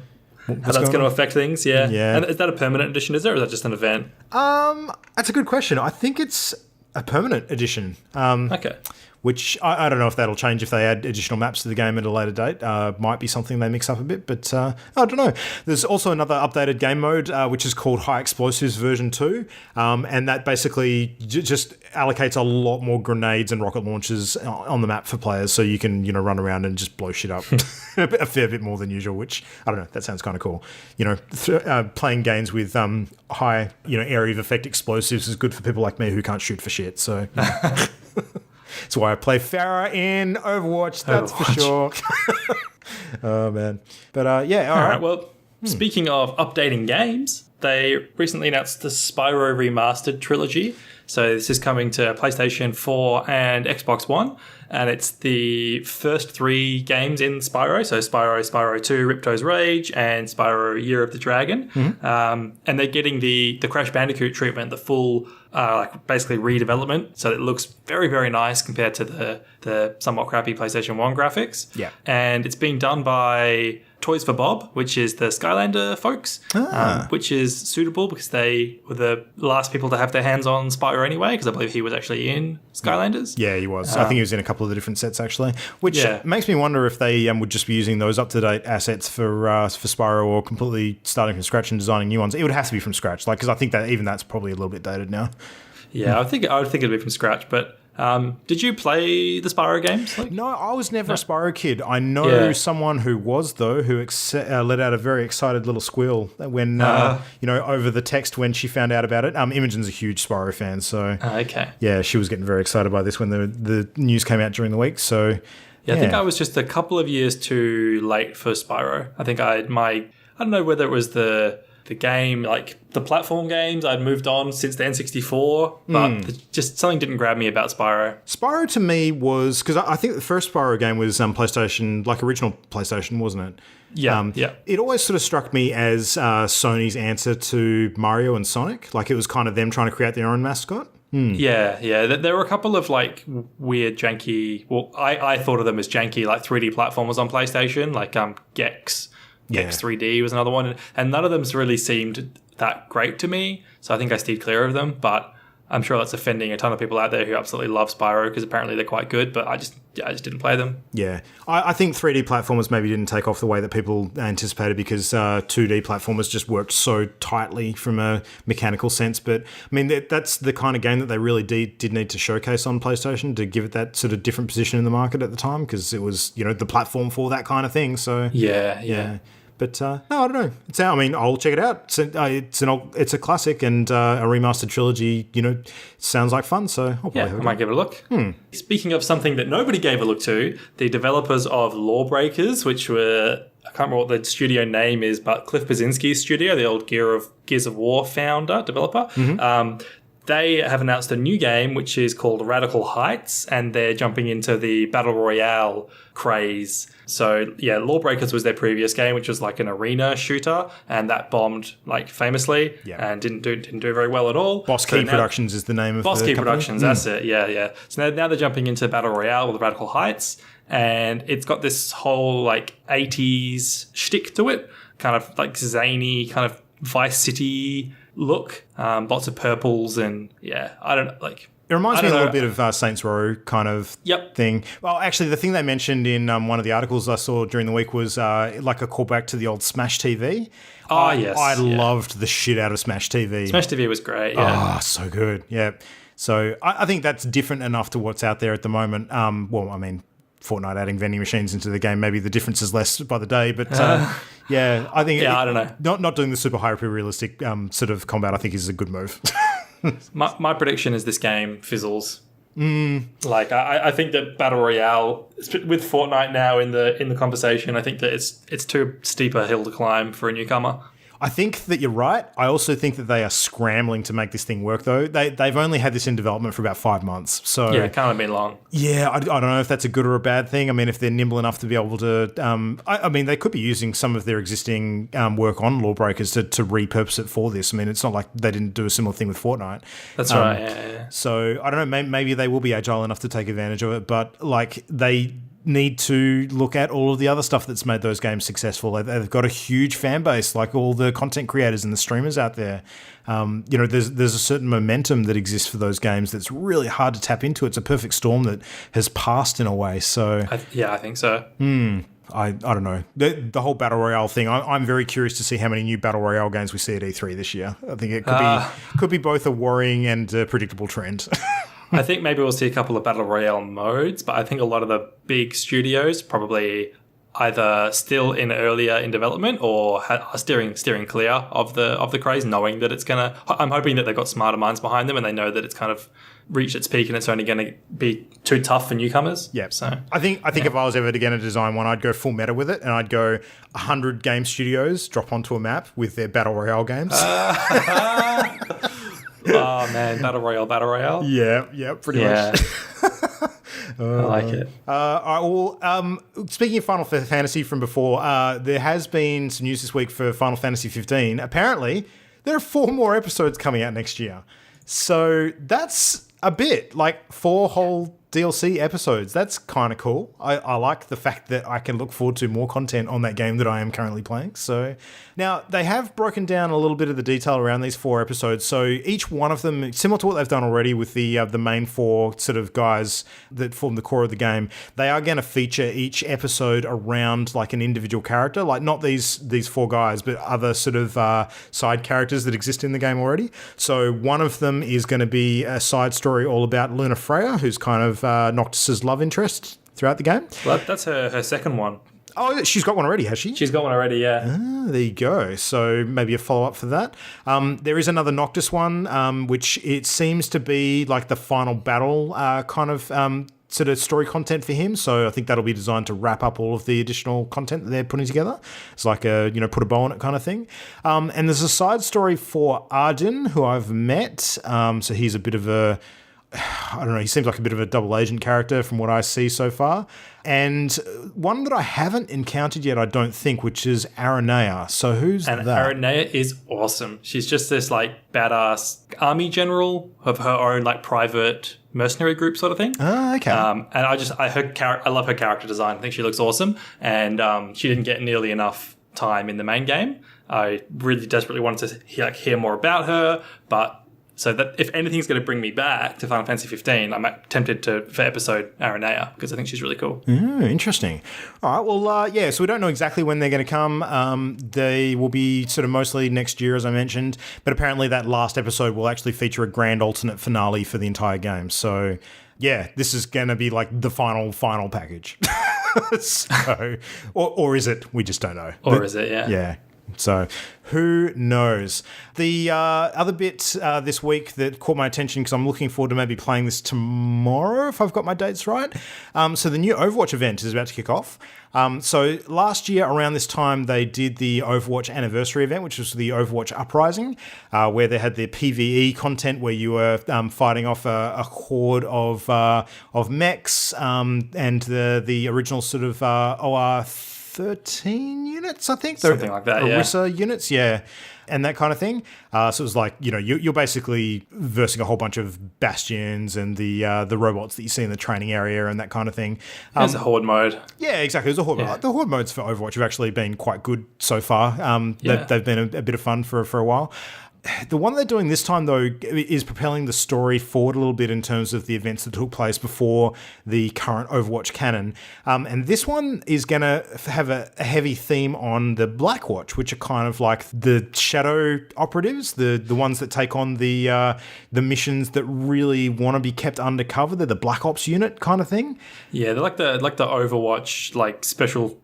Speaker 3: how that's going to affect things. Yeah.
Speaker 1: Yeah.
Speaker 3: And is that a permanent edition, is there, or is that just an event?
Speaker 1: That's a good question. I think it's a permanent edition.
Speaker 3: Okay.
Speaker 1: Which I don't know if that'll change if they add additional maps to the game at a later date. Might be something they mix up a bit, but I don't know. There's also another updated game mode, which is called High Explosives version 2, and that basically just allocates a lot more grenades and rocket launchers on the map for players, so you can run around and just blow shit up a fair bit more than usual. Which I don't know. That sounds kind of cool. Playing games with high area of effect explosives is good for people like me who can't shoot for shit. So. That's why I play Farah in Overwatch, that's for sure. Oh, man. But, all right.
Speaker 3: Well, speaking of updating games, they recently announced the Spyro Remastered trilogy. So this is coming to PlayStation 4 and Xbox One. And it's the first 3 games in Spyro. So Spyro, Spyro 2, Ripto's Rage, and Spyro Year of the Dragon. Mm-hmm. And they're getting the Crash Bandicoot treatment, the full basically redevelopment. So it looks very, very nice compared to the somewhat crappy PlayStation 1 graphics.
Speaker 1: Yeah.
Speaker 3: And it's being done by Toys for Bob, which is the Skylander folks, which is suitable because they were the last people to have their hands on Spyro anyway, because I believe he was actually in Skylanders.
Speaker 1: Yeah, he was. I think he was in a couple of the different sets, actually, which makes me wonder if they would just be using those up-to-date assets for Spyro or completely starting from scratch and designing new ones. It would have to be from scratch, because I think that even that's probably a little bit dated now.
Speaker 3: Yeah, I would think it'd be from scratch, but... did you play the Spyro games?
Speaker 1: No, I was never a Spyro kid. I know someone who was, though, who let out a very excited little squeal when, over the text when she found out about it. Imogen's a huge Spyro fan, so yeah, she was getting very excited by this when the news came out during the week. So
Speaker 3: I think I was just a couple of years too late for Spyro. I think I don't know whether it was the game, like the platform games, I'd moved on since the N64, but just something didn't grab me about Spyro.
Speaker 1: Spyro to me was, because I think the first Spyro game was PlayStation, like original PlayStation, wasn't it?
Speaker 3: Yeah,
Speaker 1: It always sort of struck me as Sony's answer to Mario and Sonic. Like it was kind of them trying to create their own mascot.
Speaker 3: Yeah. There were a couple of like weird, janky, well, I thought of them as janky, like 3D platformers on PlayStation, like Gex. Gex 3D was another one, and none of them really seemed that great to me, so I think I steered clear of them, but I'm sure that's offending a ton of people out there who absolutely love Spyro because apparently they're quite good, but I just didn't play them. Yeah,
Speaker 1: I think 3D platformers maybe didn't take off the way that people anticipated because 2D platformers just worked so tightly from a mechanical sense, but I mean that's the kind of game that they really did need to showcase on PlayStation to give it that sort of different position in the market at the time, because it was the platform for that kind of thing. So yeah. But no, I don't know. I'll check it out. It's a classic, and a remastered trilogy. Sounds like fun. So I'll probably
Speaker 3: I might give it a look. Speaking of something that nobody gave a look to, the developers of Lawbreakers, which were, I can't remember what the studio name is, but Cliff Blazinski's studio, the old Gears of War developer. They have announced a new game, which is called Radical Heights, and they're jumping into the Battle Royale craze. So, Lawbreakers was their previous game, which was like an arena shooter, and that bombed like famously and didn't do very well at all.
Speaker 1: Boss Key Productions is the name of
Speaker 3: Boss
Speaker 1: the
Speaker 3: Key
Speaker 1: company.
Speaker 3: Productions, that's it, yeah. So now they're jumping into Battle Royale with Radical Heights, and it's got this whole like 80s shtick to it, kind of like zany, kind of Vice City look, lots of purples, and I don't know, like...
Speaker 1: It reminds me a little bit of Saints Row kind of thing. Well, actually, the thing they mentioned in one of the articles I saw during the week was like a callback to the old Smash TV. I loved the shit out of Smash TV.
Speaker 3: Smash TV was great, yeah.
Speaker 1: Oh, so good, yeah. So I think that's different enough to what's out there at the moment. Fortnite adding vending machines into the game, maybe the difference is less by the day, but I think
Speaker 3: I don't know.
Speaker 1: Not doing the super hyper-realistic sort of combat, I think, is a good move.
Speaker 3: My prediction is this game fizzles. Like I think that Battle Royale with Fortnite now in the conversation, I think that it's too steep a hill to climb for a newcomer.
Speaker 1: I think that you're right. I also think that they are scrambling to make this thing work, though. They've only had this in development for about 5 months. So
Speaker 3: it can't have been long.
Speaker 1: Yeah, I don't know if that's a good or a bad thing. I mean, if they're nimble enough to be able to... they could be using some of their existing work on Lawbreakers to repurpose it for this. I mean, it's not like they didn't do a similar thing with Fortnite.
Speaker 3: That's right, yeah.
Speaker 1: So, I don't know, maybe they will be agile enough to take advantage of it, but, like, they need to look at all of the other stuff that's made those games successful. They've got a huge fan base, like all the content creators and the streamers out there. There's a certain momentum that exists for those games that's really hard to tap into. It's a perfect storm that has passed in a way. So
Speaker 3: I think so.
Speaker 1: I don't know. The whole Battle Royale thing, I'm very curious to see how many new Battle Royale games we see at E3 this year. I think it could be both a worrying and a predictable trend.
Speaker 3: I think maybe we'll see a couple of Battle Royale modes, but I think a lot of the big studios probably either still earlier in development or are steering clear of the craze, knowing that it's going to... I'm hoping that they've got smarter minds behind them and they know that it's kind of reached its peak and it's only going to be too tough for newcomers.
Speaker 1: Yeah.
Speaker 3: So
Speaker 1: I think if I was ever going to design one, I'd go full meta with it, and I'd go 100 game studios drop onto a map with their Battle Royale games.
Speaker 3: Oh man, Battle Royale.
Speaker 1: Yeah, pretty much.
Speaker 3: I like it.
Speaker 1: All right, well, speaking of Final Fantasy from before, there has been some news this week for Final Fantasy 15. Apparently, there are 4 more episodes coming out next year. So that's a bit, like 4 whole DLC episodes. That's kind of cool. I like the fact that I can look forward to more content on that game that I am currently playing. So now they have broken down a little bit of the detail around these 4 episodes. So each one of them, similar to what they've done already with the main 4 sort of guys that form the core of the game, they are going to feature each episode around like an individual character, like not these 4 guys, but other sort of side characters that exist in the game already. So one of them is going to be a side story all about Luna Freya, who's kind of Noctis's love interest throughout the game.
Speaker 3: Well, that's her second one.
Speaker 1: Oh, she's got one already, has she?
Speaker 3: She's got one already, yeah.
Speaker 1: Ah, there you go. So maybe a follow-up for that. There is another Noctis one, which it seems to be like the final battle kind of sort of story content for him. So I think that'll be designed to wrap up all of the additional content that they're putting together. It's like a, put a bow on it kind of thing. And there's a side story for Arjun, who I've met. So he's a bit of a... I don't know, he seems like a bit of a double agent character from what I see so far. And one that I haven't encountered yet, I don't think, which is Aranea. So who's that?
Speaker 3: Aranea is awesome. She's just this like badass army general of her own like private mercenary group sort of thing.
Speaker 1: Oh, okay.
Speaker 3: And I love her character design. I think she looks awesome. And she didn't get nearly enough time in the main game. I really desperately wanted to hear more about her, but... So that if anything's going to bring me back to Final Fantasy 15, I'm tempted for episode Aranea because I think she's really cool.
Speaker 1: Interesting. All right. Well, so we don't know exactly when they're going to come. They will be sort of mostly next year, as I mentioned. But apparently that last episode will actually feature a grand alternate finale for the entire game. So, yeah, this is going to be like the final package. So, or is it? We just don't know.
Speaker 3: Or is it? Yeah.
Speaker 1: Yeah. So who knows? The other bit this week that caught my attention, because I'm looking forward to maybe playing this tomorrow, if I've got my dates right. So the new Overwatch event is about to kick off. So last year around this time, they did the Overwatch anniversary event, which was the Overwatch Uprising, where they had the PvE content where you were fighting off a horde of mechs and the original sort of OR 13 units, I think.
Speaker 3: Something like that, yeah.
Speaker 1: Orisa units, yeah. And that kind of thing. So it was like, you're basically versing a whole bunch of bastions and the robots that you see in the training area and that kind of thing.
Speaker 3: There's a horde mode.
Speaker 1: Yeah, exactly. There's a horde mode. The horde modes for Overwatch have actually been quite good so far. They've been a bit of fun for a while. The one they're doing this time, though, is propelling the story forward a little bit in terms of the events that took place before the current Overwatch canon. And this one is going to have a heavy theme on the Blackwatch, which are kind of like the shadow operatives, the ones that take on the missions that really want to be kept undercover. They're the Black Ops unit kind of thing.
Speaker 3: Yeah, they're like the Overwatch like special.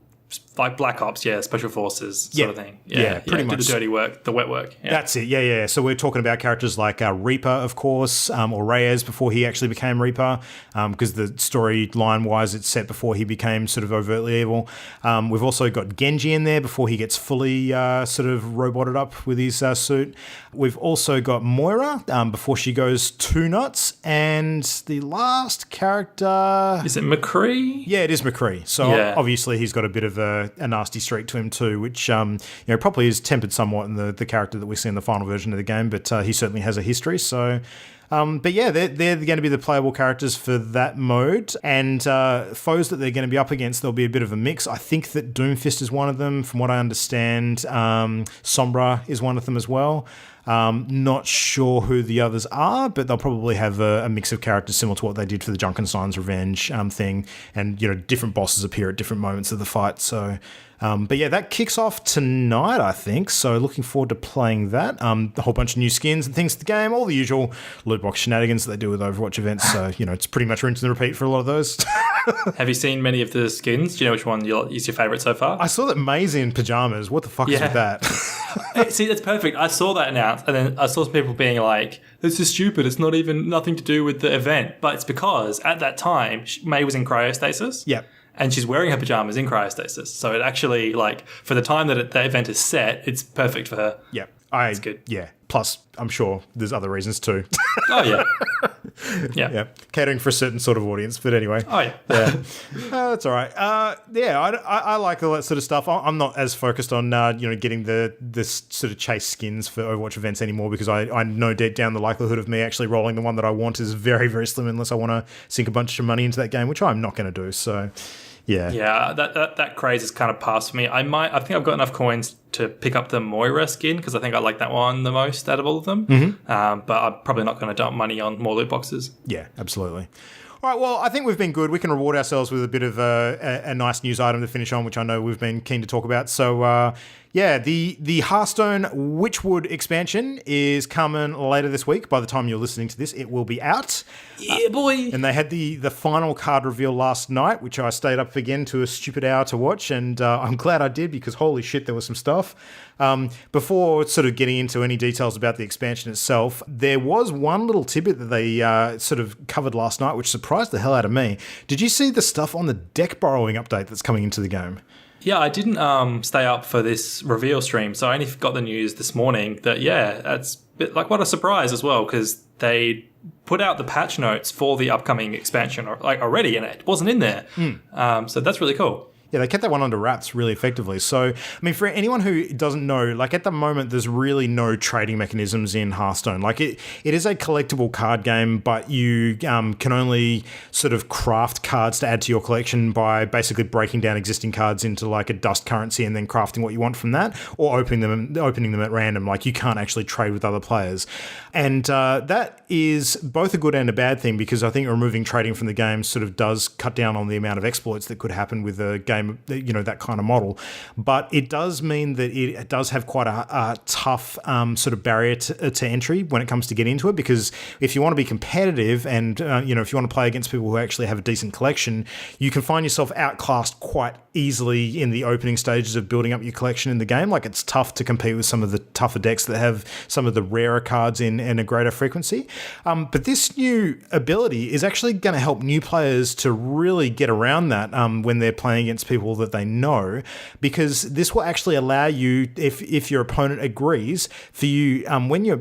Speaker 3: Like Black Ops, special forces sort of thing.
Speaker 1: Pretty much.
Speaker 3: Do the dirty work, the wet work. Yeah.
Speaker 1: That's it, yeah. So we're talking about characters like Reaper, of course, or Reyes before he actually became Reaper, because the storyline-wise it's set before he became sort of overtly evil. We've also got Genji in there before he gets fully sort of roboted up with his suit. We've also got Moira before she goes too nuts. And the last character...
Speaker 3: Is it McCree?
Speaker 1: Yeah, it is McCree. So obviously he's got a bit of a nasty streak to him too, which probably is tempered somewhat in the character that we see in the final version of the game, but he certainly has a history. So But yeah, they're going to be the playable characters for that mode. And foes that they're going to be up against, there'll be a bit of a mix. I think that Doomfist is one of them, from what I understand. Sombra is one of them as well. Not sure who the others are, but they'll probably have a mix of characters similar to what they did for the Junkenstein's Revenge thing. And, different bosses appear at different moments of the fight. So, but yeah, that kicks off tonight, I think. So looking forward to playing that. A whole bunch of new skins and things to the game, all the usual loot box shenanigans that they do with Overwatch events. So, it's pretty much rinse and repeat for a lot of those.
Speaker 3: Have you seen many of the skins? Do you know which one is your favourite so far?
Speaker 1: I saw that Maisie in pajamas. What the fuck is with that?
Speaker 3: See, that's perfect. I saw that announced, and then I saw some people being like, this is stupid. It's not even nothing to do with the event. But it's because at that time, May was in cryostasis.
Speaker 1: Yep.
Speaker 3: And she's wearing her pajamas in cryostasis. So it actually, for the time that the event is set, it's perfect for her.
Speaker 1: Yeah.
Speaker 3: It's good.
Speaker 1: Yeah. Plus, I'm sure there's other reasons too.
Speaker 3: Oh, yeah. Yeah.
Speaker 1: Catering for a certain sort of audience. But anyway.
Speaker 3: Oh, yeah.
Speaker 1: That's all right. I like all that sort of stuff. I'm not as focused on, getting this sort of chase skins for Overwatch events anymore, because I know deep down the likelihood of me actually rolling the one that I want is very, very slim unless I want to sink a bunch of money into that game, which I'm not going to do. So, yeah.
Speaker 3: Yeah, that craze is kind of past for me. I think I've got enough coins to pick up the Moira skin, because I think I like that one the most out of all of them. Mm-hmm. But I'm probably not going to dump money on more loot boxes. Yeah,
Speaker 1: absolutely. All right, well, I think we've been good. We can reward ourselves with a bit of a nice news item to finish on, which I know we've been keen to talk about. So, the Hearthstone Witchwood expansion is coming later this week. By the time you're listening to this, it will be out.
Speaker 3: Yeah, boy.
Speaker 1: And they had the final card reveal last night, which I stayed up again to a stupid hour to watch, and I'm glad I did, because holy shit, there was some stuff. Before sort of getting into any details about the expansion itself, there was one little tidbit that they sort of covered last night, which surprised the hell out of me. Did you see the stuff on the deck borrowing update that's coming into the game?
Speaker 3: Yeah, I didn't stay up for this reveal stream, so I only got the news this morning that, that's a bit what a surprise as well, because they put out the patch notes for the upcoming expansion already, and it wasn't in there. So that's really cool.
Speaker 1: Yeah, they kept that one under wraps really effectively. So, I mean, for anyone who doesn't know, at the moment, there's really no trading mechanisms in Hearthstone. It is a collectible card game, but you can only sort of craft cards to add to your collection by basically breaking down existing cards into a dust currency and then crafting what you want from that, or opening them at random. You can't actually trade with other players. And that is both a good and a bad thing, because I think removing trading from the game sort of does cut down on the amount of exploits that could happen with a game, that kind of model. But it does mean that it does have quite a tough sort of barrier to entry when it comes to getting into it, because if you want to be competitive and, if you want to play against people who actually have a decent collection, you can find yourself outclassed quite easily in the opening stages of building up your collection in the game. It's tough to compete with some of the tougher decks that have some of the rarer cards in a greater frequency. But this new ability is actually going to help new players to really get around that when they're playing against people that they know, because this will actually allow you, if your opponent agrees, for you, when you're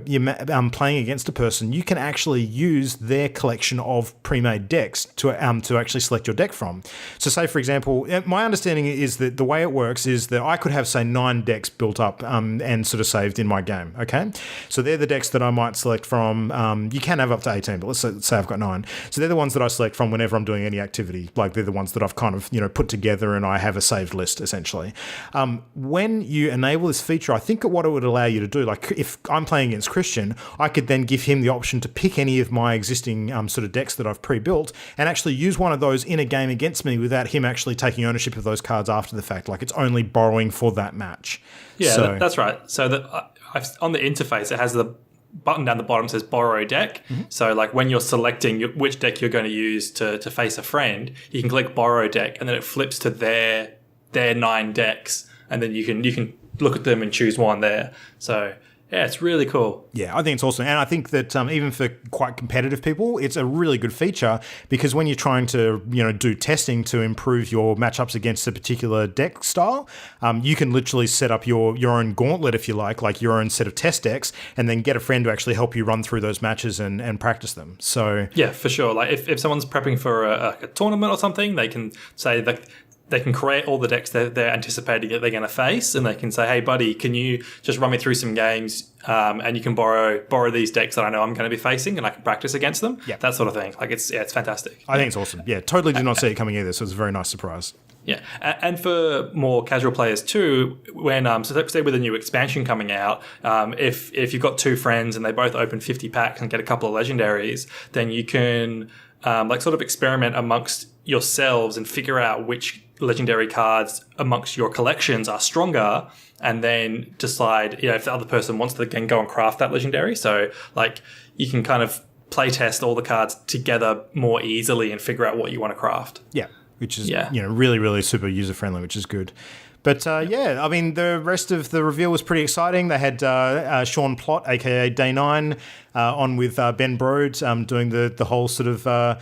Speaker 1: playing against a person, you can actually use their collection of pre-made decks to actually select your deck from. So say, for example, my understanding is that the way it works is that I could have, say, 9 decks built up and sort of saved in my game, okay? So they're the decks that I might select from. You can have up to 18, but let's say I've got 9. So they're the ones that I select from whenever I'm doing any activity. They're the ones that I've kind of, put together, and I have a saved list, essentially. When you enable this feature, I think what it would allow you to do, if I'm playing against Christian, I could then give him the option to pick any of my existing sort of decks that I've pre-built and actually use one of those in a game against me without him actually taking ownership of those cards after the fact. It's only borrowing for that match.
Speaker 3: Yeah, that's right. So on the interface, it has the button down the bottom says borrow deck. Mm-hmm. So when you're selecting which deck you're going to use to face a friend, you can click borrow deck, and then it flips to their 9 decks, and then you can look at them and choose one there. So yeah, it's really cool. Yeah, I think it's awesome. And I think that even for quite competitive people, it's a really good feature, because when you're trying to, do testing to improve your matchups against a particular deck style, you can literally set up your own gauntlet, if you like your own set of test decks, and then get a friend to actually help you run through those matches and practice them. So yeah, for sure. If someone's prepping for a tournament or something, they can say that they can create all the decks that they're anticipating that they're going to face, and they can say, "Hey, buddy, can you just run me through some games, and you can borrow these decks that I know I'm going to be facing, and I can practice against them."
Speaker 1: Yeah.
Speaker 3: That sort of thing. Like it's fantastic.
Speaker 1: I think it's awesome. Yeah, totally did not see it coming either, so it's a very nice surprise.
Speaker 3: Yeah, and for more casual players too, when so say with a new expansion coming out, if you've got two friends and they both open 50 packs and get a couple of legendaries, then you can like sort of experiment amongst yourselves and figure out which legendary cards amongst your collections are stronger, and then decide if the other person wants to then go and craft that legendary. So like you can kind of play test all the cards together more easily and figure out what you want to craft.
Speaker 1: Yeah. Which is really, really super user-friendly, which is good. But I mean, the rest of the reveal was pretty exciting. They had Sean Plott, a.k.a. Day 9, on with Ben Brode doing the whole sort of,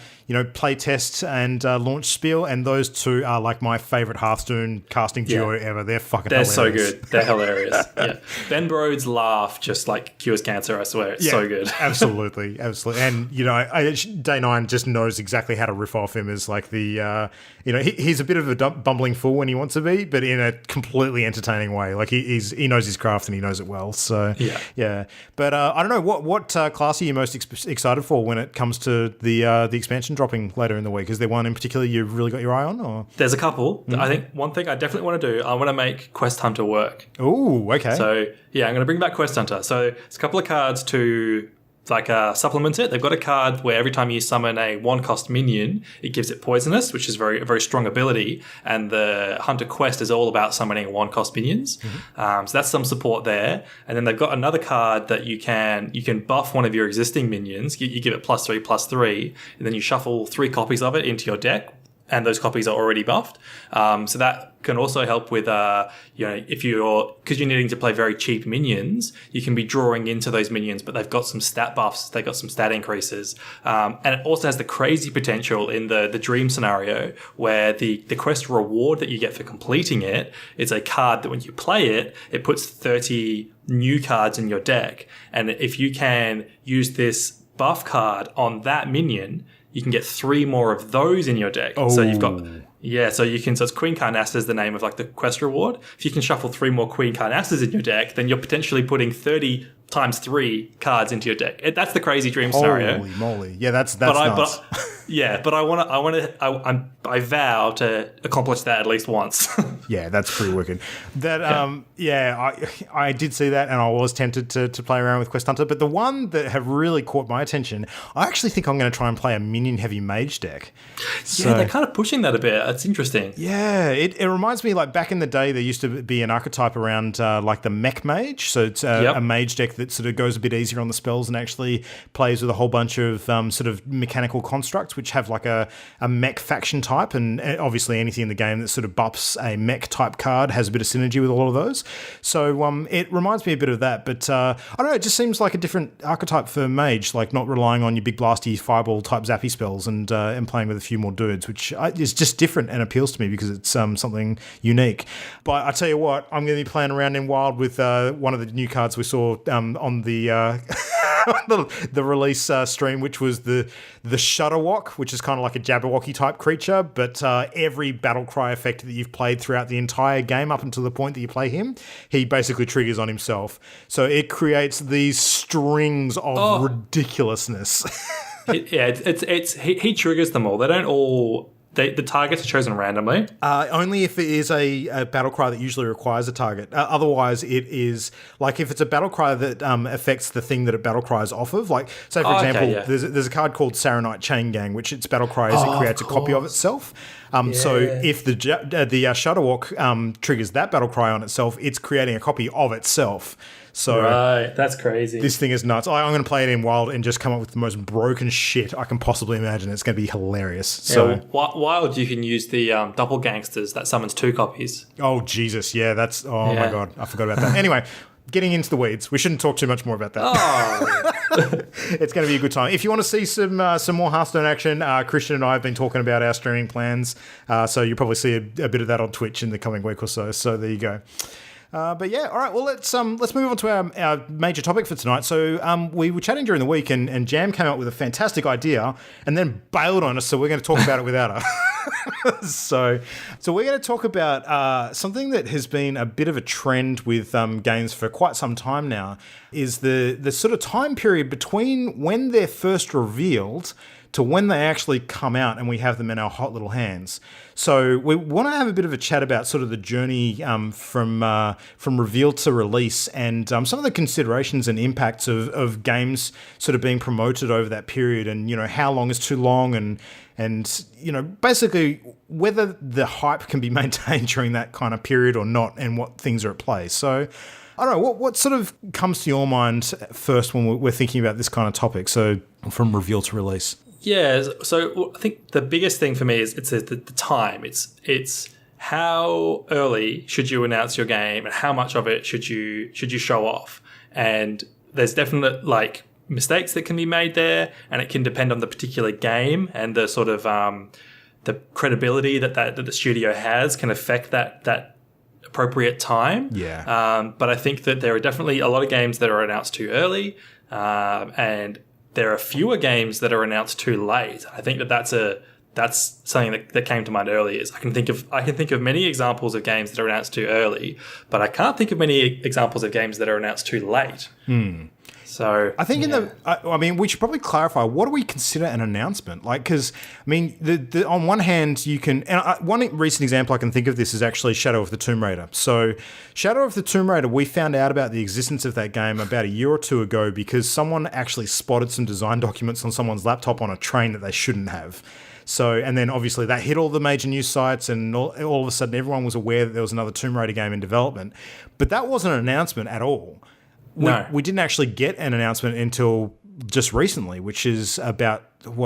Speaker 1: play test and launch spiel. And those two are like my favourite Hearthstone casting duo ever. They're fucking hilarious.
Speaker 3: They're so good. They're hilarious. Yeah. Ben Brode's laugh just like cures cancer, I swear. It's so good. Absolutely.
Speaker 1: And, Day 9 just knows exactly how to riff off him as like the, he's a bit of a bumbling fool when he wants to be, but in a completely entertaining way. Like he knows his craft and he knows it well. So, yeah. But I don't know, what class are you most excited for when it comes to the expansion dropping later in the week? Is there one in particular you've really got your eye on? Or?
Speaker 3: There's a couple. Mm-hmm. I think one thing I definitely want to do, I want to make Quest Hunter work.
Speaker 1: Ooh, okay.
Speaker 3: So, I'm going to bring back Quest Hunter. So, it's a couple of cards to supplement it. They've got a card where every time you summon a 1-cost minion, it gives it poisonous, which is a very strong ability. And the Hunter Quest is all about summoning 1-cost minions. Mm-hmm. So that's some support there. And then they've got another card that you can buff one of your existing minions. You give it +3/+3, and then you shuffle 3 copies of it into your deck. And those copies are already buffed. So that can also help with, because you're needing to play very cheap minions, you can be drawing into those minions, but they've got some stat buffs, they've got some stat increases. And it also has the crazy potential in the dream scenario where the quest reward that you get for completing it is a card that when you play it, it puts 30 new cards in your deck. And if you can use this buff card on that minion, you can get 3 more of those in your deck. Oh. So you've got, so it's Queen Carnassa is the name of like the quest reward. If you can shuffle 3 more Queen Carnassas in your deck, then you're potentially putting 30 times 3 cards into your deck. That's the crazy dream scenario.
Speaker 1: Holy moly. Yeah, that's nuts.
Speaker 3: I vow to accomplish that at least once.
Speaker 1: Yeah, that's pretty wicked. I did see that, and I was tempted to play around with Quest Hunter, but the one that have really caught my attention, I actually think I'm going to try and play a minion-heavy mage deck.
Speaker 3: So, they're kind of pushing that a bit. It's interesting.
Speaker 1: Yeah, it reminds me, like, back in the day, there used to be an archetype around, like, the mech mage, so it's a mage deck that sort of goes a bit easier on the spells and actually plays with a whole bunch of sort of mechanical constructs, which have, like, a mech faction type, and obviously anything in the game that sort of buffs a mech type card has a bit of synergy with a lot of those. So it reminds me a bit of that, but I don't know, it just seems like a different archetype for mage, like not relying on your big blasty fireball type zappy spells and playing with a few more dudes, which is just different and appeals to me because it's something unique. But I tell you what, I'm going to be playing around in Wild with one of the new cards we saw on the the release stream, which was the Shudderwock, which is kind of like a Jabberwocky type creature, but every battle cry effect that you've played throughout the entire game up until the point that you play him, he basically triggers on himself. So it creates these strings of ridiculousness.
Speaker 3: He triggers them all. They don't all. The targets are chosen randomly?
Speaker 1: Only if it is a battle cry that usually requires a target. Otherwise, it is like if it's a battle cry that affects the thing that it battle cries off of. Like, say, for example, there's a card called Saronite Chain Gang, which its battle cry is it creates a copy of itself. So if the Shudderwock triggers that battle cry on itself, it's creating a copy of itself. So
Speaker 3: right, that's crazy.
Speaker 1: This thing is nuts. I'm going to play it in Wild and just come up with the most broken shit I can possibly imagine. It's going to be hilarious.
Speaker 3: Wild, you can use the Doppelgangsters that summons 2 copies.
Speaker 1: Oh, Jesus. Yeah, that's... Oh, my God. I forgot about that. Anyway, getting into the weeds. We shouldn't talk too much more about that.
Speaker 3: Oh.
Speaker 1: It's going to be a good time. If you want to see some more Hearthstone action, Christian and I have been talking about our streaming plans. So you'll probably see a bit of that on Twitch in the coming week or so. So there you go. But yeah, all right. Well, let's move on to our major topic for tonight. So we were chatting during the week, and Jam came up with a fantastic idea, and then bailed on us. So we're going to talk about it without her. So we're going to talk about something that has been a bit of a trend with games for quite some time now, is the sort of time period between when they're first revealed to when they actually come out and we have them in our hot little hands. So we want to have a bit of a chat about sort of the journey from reveal to release, and some of the considerations and impacts of games sort of being promoted over that period, and how long is too long, and basically whether the hype can be maintained during that kind of period or not, and what things are at play. So I don't know, what sort of comes to your mind first when we're thinking about this kind of topic? So from reveal to release.
Speaker 3: Yeah, so I think the biggest thing for me is it's the time. It's how early should you announce your game, and how much of it should you show off. And there's definite mistakes that can be made there, and it can depend on the particular game, and the sort of the credibility that the studio has can affect that appropriate time.
Speaker 1: Yeah.
Speaker 3: But I think that there are definitely a lot of games that are announced too early, and there are fewer games that are announced too late. I think that's something that came to mind earlier. Is I can think of many examples of games that are announced too early, but I can't think of many examples of games that are announced too late. So
Speaker 1: I think we should probably clarify, what do we consider an announcement? Because on one hand you can, and one recent example I can think of this is actually Shadow of the Tomb Raider. So Shadow of the Tomb Raider, we found out about the existence of that game about a year or two ago because someone actually spotted some design documents on someone's laptop on a train that they shouldn't have. So, and then obviously that hit all the major news sites, and all of a sudden everyone was aware that there was another Tomb Raider game in development. But that wasn't an announcement at all. We didn't actually get an announcement until just recently, which is about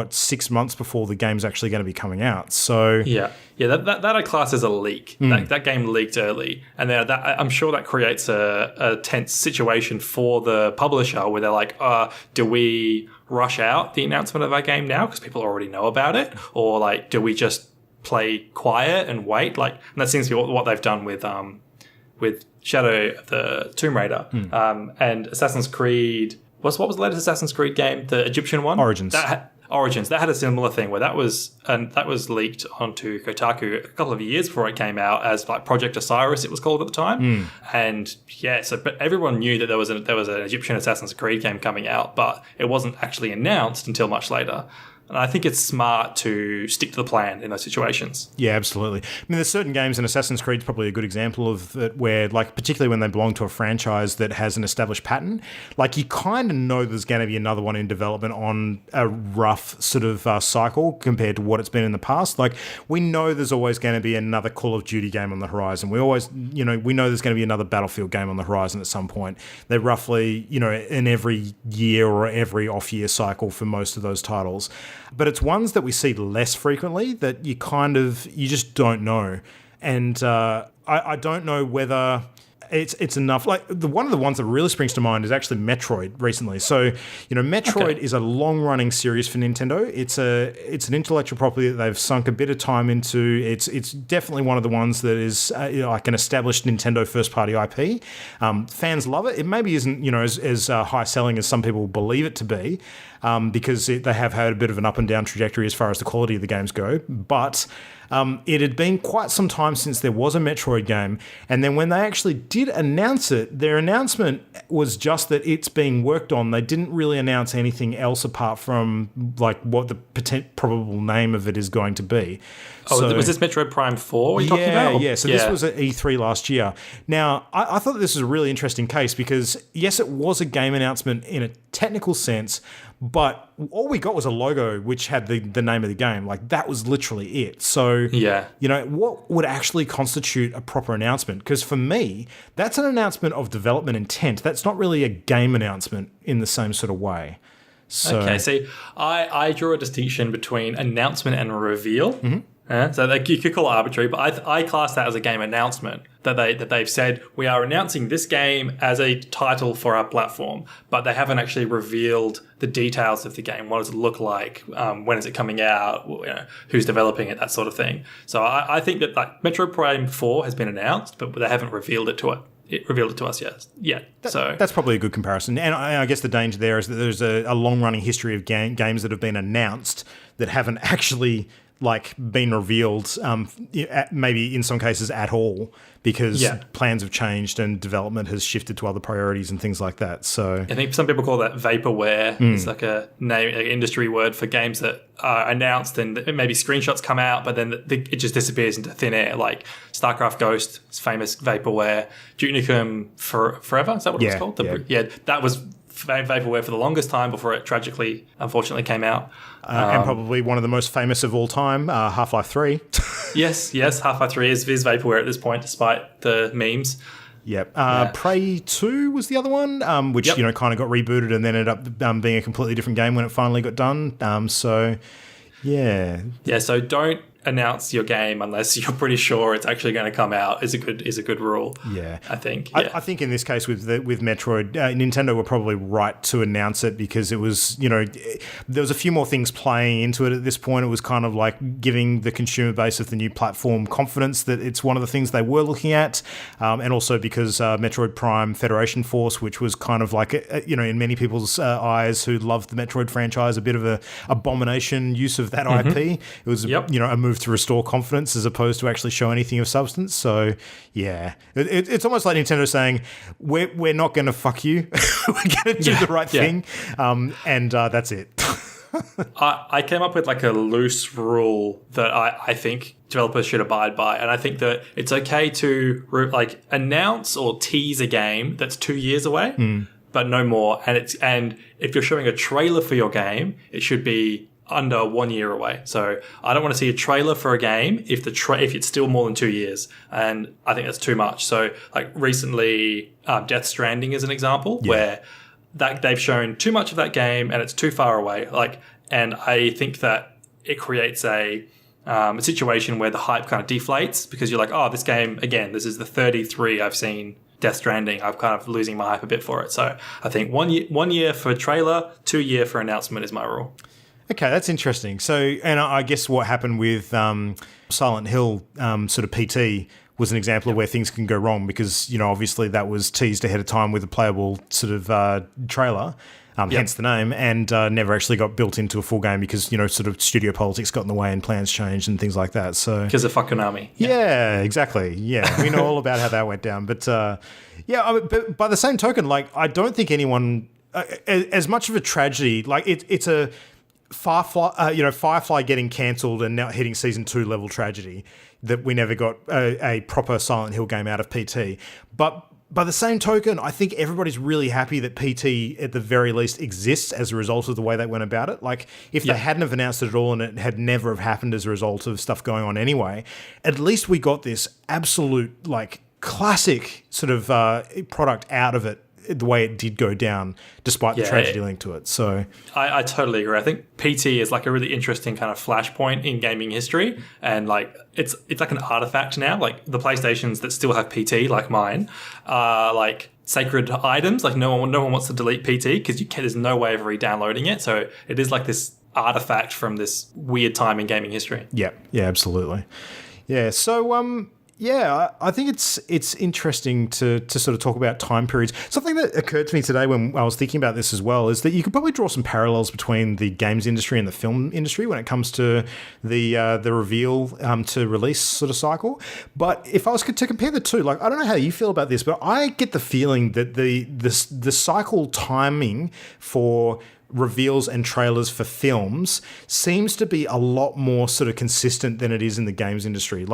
Speaker 1: 6 months before the game's actually going to be coming out. So
Speaker 3: that I class as a leak. That game leaked early, and I'm sure that creates a tense situation for the publisher, where they're like, do we rush out the announcement of our game now because people already know about it, or do we just play quiet and wait? And that seems to be what they've done with Shadow of the Tomb Raider, and Assassin's Creed. What was the latest Assassin's Creed game? The Egyptian one?
Speaker 1: Origins.
Speaker 3: Origins. That had a similar thing where that was leaked onto Kotaku a couple of years before it came out as Project Osiris, it was called at the time. And but everyone knew that there was an Egyptian Assassin's Creed game coming out, but it wasn't actually announced until much later. And I think it's smart to stick to the plan in those situations.
Speaker 1: Yeah, absolutely. There's certain games, and Assassin's Creed is probably a good example of it, where, particularly when they belong to a franchise that has an established pattern, you kind of know there's going to be another one in development on a rough sort of cycle compared to what it's been in the past. We know there's always going to be another Call of Duty game on the horizon. We always, we know there's going to be another Battlefield game on the horizon at some point. They're roughly, in every year or every off-year cycle for most of those titles. But it's ones that we see less frequently that you just don't know. And I don't know whether it's enough. One of the ones that really springs to mind is actually Metroid recently. So, Metroid is a long-running series for Nintendo. It's an intellectual property that they've sunk a bit of time into. It's definitely one of the ones that is an established Nintendo first-party IP. Fans love it. It maybe isn't as high-selling as some people believe it to be, because they have had a bit of an up and down trajectory as far as the quality of the games go. But it had been quite some time since there was a Metroid game, and then when they actually did announce it, their announcement was just that it's being worked on. They didn't really announce anything else apart from what the probable name of it is going to be.
Speaker 3: Was this Metroid Prime 4 you're talking about?
Speaker 1: Yeah. So this was at E3 last year. Now, I thought this was a really interesting case because, yes, it was a game announcement in a technical sense, but all we got was a logo which had the name of the game. That was literally it. So, what would actually constitute a proper announcement? Because for me, that's an announcement of development intent. That's not really a game announcement in the same sort of way. So,
Speaker 3: okay, see, I draw a distinction between announcement and reveal. So you could call it arbitrary, but I class that as a game announcement, that they've said, we are announcing this game as a title for our platform, but they haven't actually revealed the details of the game. What does it look like? When is it coming out? Who's developing it? That sort of thing. So I think that Metroid Prime 4 has been announced, but they haven't revealed it to it. It revealed it to us yet. So
Speaker 1: that's probably a good comparison. And I guess the danger there is that there's a long-running history of games that have been announced that haven't actually like been revealed, maybe in some cases at all, because plans have changed and development has shifted to other priorities and things like that. So
Speaker 3: I think some people call that vaporware. It's like a name, like industry word for games that are announced and maybe screenshots come out, but then it just disappears into thin air. Like StarCraft Ghost, it's famous vaporware. Duke Nukem Forever, is that what it was called? That was vaporware for the longest time before it tragically, unfortunately, came out.
Speaker 1: And probably one of the most famous of all time, Half-Life 3.
Speaker 3: yes, Half-Life 3 is vaporware at this point, despite the memes.
Speaker 1: Yep. Prey 2 was the other one, which, kind of got rebooted and then ended up being a completely different game when it finally got done. So don't announce your game unless you're pretty sure it's actually going to come out is a good rule. Yeah,
Speaker 3: I think.
Speaker 1: I think in this case with Metroid, Nintendo were probably right to announce it because it was there was a few more things playing into it at this point. It was kind of like giving the consumer base of the new platform confidence that it's one of the things they were looking at, and also because Metroid Prime Federation Force, which was kind of like in many people's eyes who loved the Metroid franchise, a bit of a abomination use of that IP. It was a move to restore confidence as opposed to actually show anything of substance. So it's almost like Nintendo saying we're not going to fuck you. We're going to do the right thing, and that's it.
Speaker 3: I came up with like a loose rule that I think developers should abide by, and I think that it's okay to announce or tease a game that's 2 years away, but no more. And if you're showing a trailer for your game, it should be under 1 year away. So I don't want to see a trailer for a game if if it's still more than 2 years, and I think that's too much. So like recently, Death Stranding is an example where that they've shown too much of that game and it's too far away. And I think that it creates a situation where the hype kind of deflates because you're like, oh, this game again, this is the 33 I've seen. Death Stranding, I'm kind of losing my hype a bit for it. So I think 1 year for trailer, 2 year for announcement is my rule.
Speaker 1: Okay, that's interesting. So, and I guess what happened with Silent Hill sort of PT was an example of where things can go wrong because, obviously that was teased ahead of time with a playable sort of trailer, hence the name, and never actually got built into a full game because, sort of studio politics got in the way and plans changed and things like that. So
Speaker 3: because of fucking Konami.
Speaker 1: Yeah, exactly. Yeah, we know all about how that went down. But, but by the same token, I don't think anyone, as much of a tragedy, it's a Firefly getting cancelled and now hitting season 2 level tragedy that we never got a proper Silent Hill game out of PT. But by the same token, I think everybody's really happy that PT at the very least exists as a result of the way they went about it. If they hadn't have announced it at all and it had never have happened as a result of stuff going on anyway, at least we got this absolute classic sort of product out of it the way it did go down, despite the tragedy linked to it. So
Speaker 3: I totally agree. I think PT is a really interesting kind of flashpoint in gaming history, and it's like an artifact now. The PlayStations that still have PT, like mine, are sacred items. No one wants to delete PT because there's no way of re-downloading it. So it is this artifact from this weird time in gaming history.
Speaker 1: Yeah, absolutely. Yeah, so I think it's interesting to sort of talk about time periods. Something that occurred to me today when I was thinking about this as well is that you could probably draw some parallels between the games industry and the film industry when it comes to the reveal to release sort of cycle. But if I was to compare the two, I don't know how you feel about this, but I get the feeling that the cycle timing for reveals and trailers for films seems to be a lot more sort of consistent than it is in the games industry.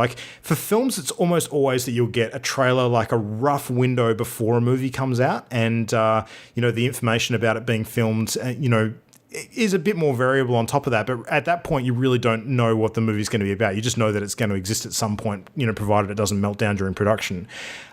Speaker 1: For films, it's almost always that you'll get a trailer, a rough window before a movie comes out, and the information about it being filmed, is a bit more variable on top of that. But at that point, you really don't know what the movie's going to be about. You just know that it's going to exist at some point, provided it doesn't melt down during production.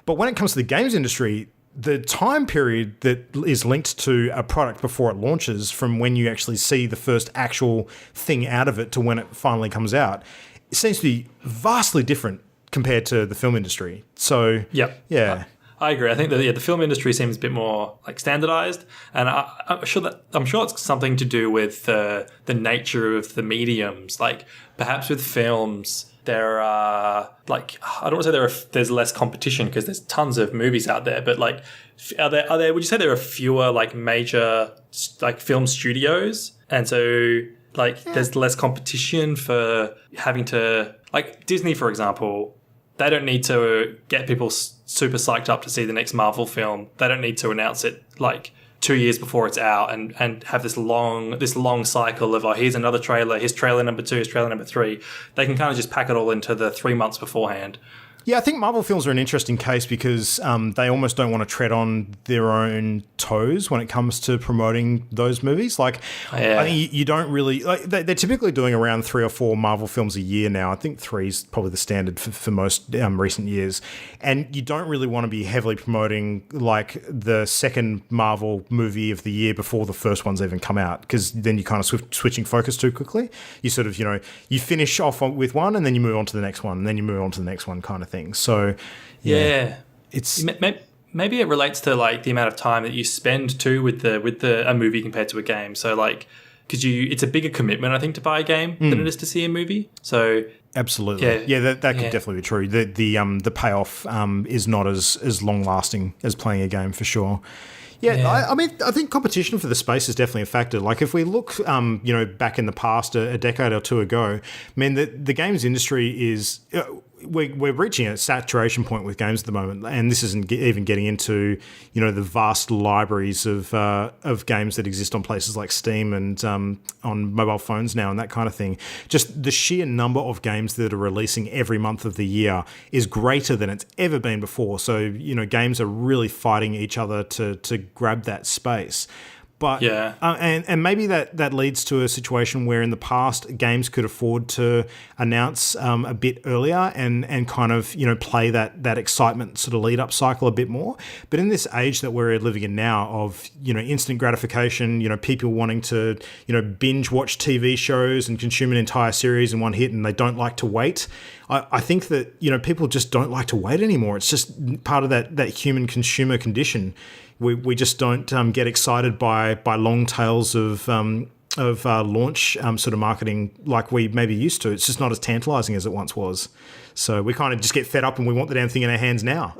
Speaker 1: But when it comes to the games industry, the time period that is linked to a product before it launches, from when you actually see the first actual thing out of it to when it finally comes out, it seems to be vastly different compared to the film industry. So,
Speaker 3: I agree. I think that the film industry seems a bit more standardized, and I'm sure it's something to do with the nature of the mediums. Perhaps with films, there are I don't want to say there's less competition because there's tons of movies out there, but are there would you say there are fewer major film studios, and so Like, there's less competition for having to... Like, Disney, for example, they don't need to get people super psyched up to see the next Marvel film. They don't need to announce it, like, 2 years before it's out and have this long cycle of, oh, here's another trailer, here's trailer number 2, here's trailer number 3. They can kind of just pack it all into the 3 months beforehand.
Speaker 1: Yeah, I think Marvel films are an interesting case because they almost don't want to tread on their own toes when it comes to promoting those movies. Like, I think you don't really... Like, they're typically doing around 3 or 4 Marvel films a year now. I think 3 is probably the standard for most recent years. And you don't really want to be heavily promoting, like, the second Marvel movie of the year before the first one's even come out, because then you kind of switching focus too quickly. You sort of, you finish off with one and then you move on to the next one and then you move on to the next one kind of thing. So it's
Speaker 3: maybe it relates to like the amount of time that you spend too with a movie compared to a game. So like, because it's a bigger commitment, I think, to buy a game than it is to see a movie. So
Speaker 1: absolutely, that could definitely be true. The payoff is not as long lasting as playing a game for sure. Yeah, I mean, I think competition for the space is definitely a factor. Like, if we look, back in the past, a decade or two ago, I mean, the games industry is... We're reaching a saturation point with games at the moment, and this isn't even getting into the vast libraries of games that exist on places like Steam and on mobile phones now and that kind of thing. Just the sheer number of games that are releasing every month of the year is greater than it's ever been before. So games are really fighting each other to grab that space. But and maybe that leads to a situation where in the past games could afford to announce a bit earlier and kind of play that excitement sort of lead up cycle a bit more. But in this age that we're living in now of instant gratification, people wanting to binge watch TV shows and consume an entire series in one hit, and they don't like to wait. I think that people just don't like to wait anymore. It's just part of that human consumer condition. We just don't get excited by long tails of launch sort of marketing like we maybe used to. It's just not as tantalizing as it once was. So we kind of just get fed up and we want the damn thing in our hands now.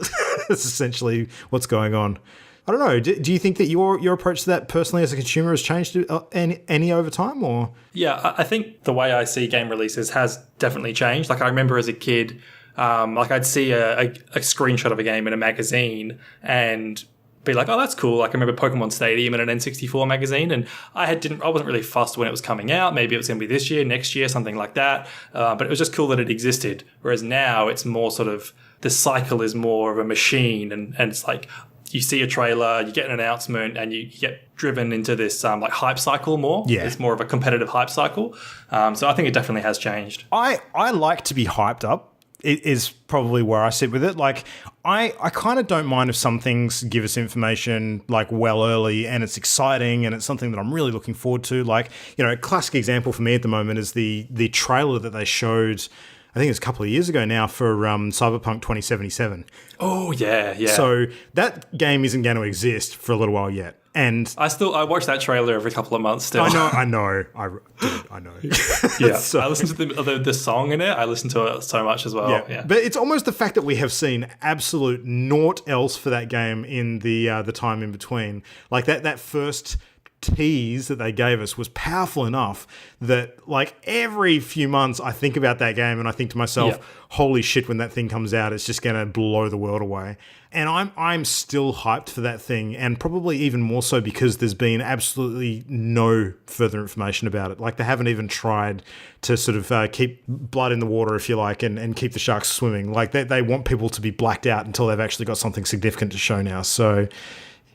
Speaker 1: That's essentially what's going on. I don't know. Do you think that your approach to that personally as a consumer has changed any over time? Or
Speaker 3: yeah, I think the way I see game releases has definitely changed. Like, I remember as a kid, like I'd see a screenshot of a game in a magazine and be like, oh, that's cool. Like, I remember Pokemon Stadium in an N64 magazine, and I wasn't really fussed when it was coming out. Maybe it was going to be this year, next year, something like that. But it was just cool that it existed. Whereas now it's more sort of, the cycle is more of a machine, and it's like, you see a trailer, you get an announcement, and you get driven into this like hype cycle more.
Speaker 1: Yeah.
Speaker 3: It's more of a competitive hype cycle. So I think it definitely has changed.
Speaker 1: I like to be hyped up. It is probably where I sit with it. Like, I kind of don't mind if some things give us information like well early and it's exciting and it's something that I'm really looking forward to. Like, a classic example for me at the moment is the trailer that they showed, I think it's a couple of years ago now, for Cyberpunk 2077.
Speaker 3: Oh, yeah.
Speaker 1: So that game isn't going to exist for a little while yet. And
Speaker 3: I watch that trailer every couple of months still.
Speaker 1: I know.
Speaker 3: Yeah.
Speaker 1: So,
Speaker 3: I listen to the song in it. I listen to it so much as well. Yeah.
Speaker 1: But it's almost the fact that we have seen absolute naught else for that game in the time in between. Like that first tease that they gave us was powerful enough that, like, every few months I think about that game and I think to myself, holy shit, when that thing comes out, it's just going to blow the world away. And I'm still hyped for that thing, and probably even more so because there's been absolutely no further information about it. Like, they haven't even tried to sort of keep blood in the water, if you like, and keep the sharks swimming. Like, they want people to be blacked out until they've actually got something significant to show now. So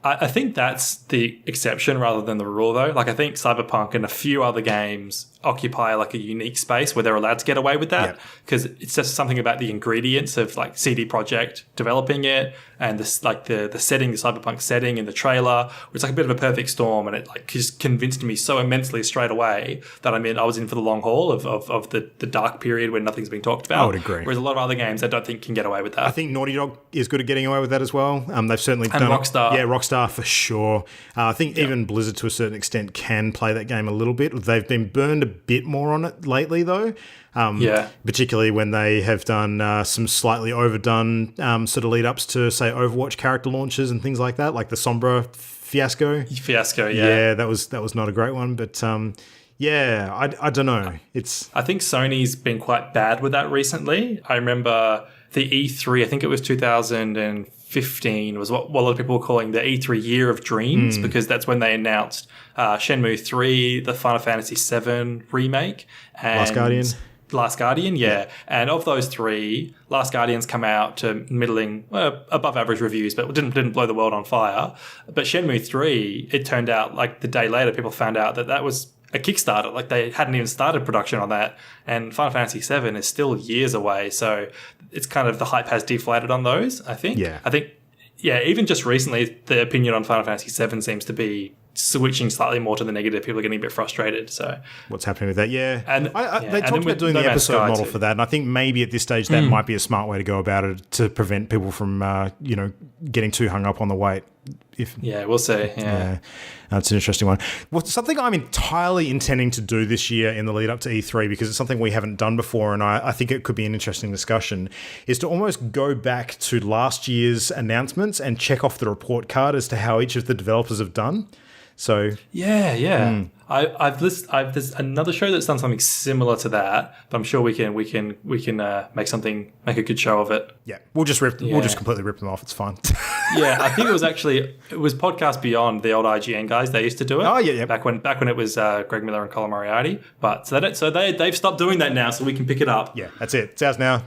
Speaker 3: I think that's the exception rather than the rule, though. Like, I think Cyberpunk and a few other games occupy like a unique space where they're allowed to get away with that, because it's just something about the ingredients of like CD Projekt developing it and this, like the setting, the Cyberpunk setting in the trailer, where it's like a bit of a perfect storm, and it like just convinced me so immensely straight away that I was in for the long haul of the dark period when nothing's being talked about.
Speaker 1: I would agree.
Speaker 3: Whereas a lot of other games I don't think can get away with that.
Speaker 1: I think Naughty Dog is good at getting away with that as well. They've certainly done
Speaker 3: Rockstar.
Speaker 1: Rockstar for sure. I think even Blizzard to a certain extent can play that game a little bit. They've been burned a bit more on it lately, though. Particularly when they have done some slightly overdone sort of lead-ups to, say, Overwatch character launches and things like that, like the Sombra fiasco.
Speaker 3: Yeah,
Speaker 1: that was not a great one, but Yeah, I don't know.
Speaker 3: I think Sony's been quite bad with that recently. I remember the E3, I think it was 2015, was what a lot of people were calling the E3 Year of Dreams, because that's when they announced Shenmue 3, the Final Fantasy 7 remake, and Last Guardian, yeah. And of those three, Last Guardian's come out to middling, above average reviews, but didn't blow the world on fire. But Shenmue 3, it turned out like the day later, people found out that was a Kickstarter. Like they hadn't even started production on that. And Final Fantasy 7 is still years away. So it's kind of the hype has deflated on those, I think.
Speaker 1: Yeah.
Speaker 3: I think, even just recently, the opinion on Final Fantasy 7 seems to be switching slightly more to the negative. People are getting a bit frustrated. So
Speaker 1: what's happening with that? Yeah, and they
Speaker 3: and
Speaker 1: talked about doing the episode model for that, and I think maybe at this stage that might be a smart way to go about it to prevent people from getting too hung up on the wait.
Speaker 3: We'll see. Yeah,
Speaker 1: that's an interesting one. Well, something I'm entirely intending to do this year in the lead up to E3, because it's something we haven't done before, and I think it could be an interesting discussion, is to almost go back to last year's announcements and check off the report card as to how each of the developers have done. So there's another show that's done something similar to that, but I'm sure we can make a good show of it. Yeah, we'll just completely rip them off. It's fine.
Speaker 3: I think it was Podcast Beyond, the old IGN guys. They used to do it.
Speaker 1: Oh yeah.
Speaker 3: Back when it was Greg Miller and Colin Moriarty. But they've stopped doing that now, so we can pick it up.
Speaker 1: Yeah, that's it. It's ours now.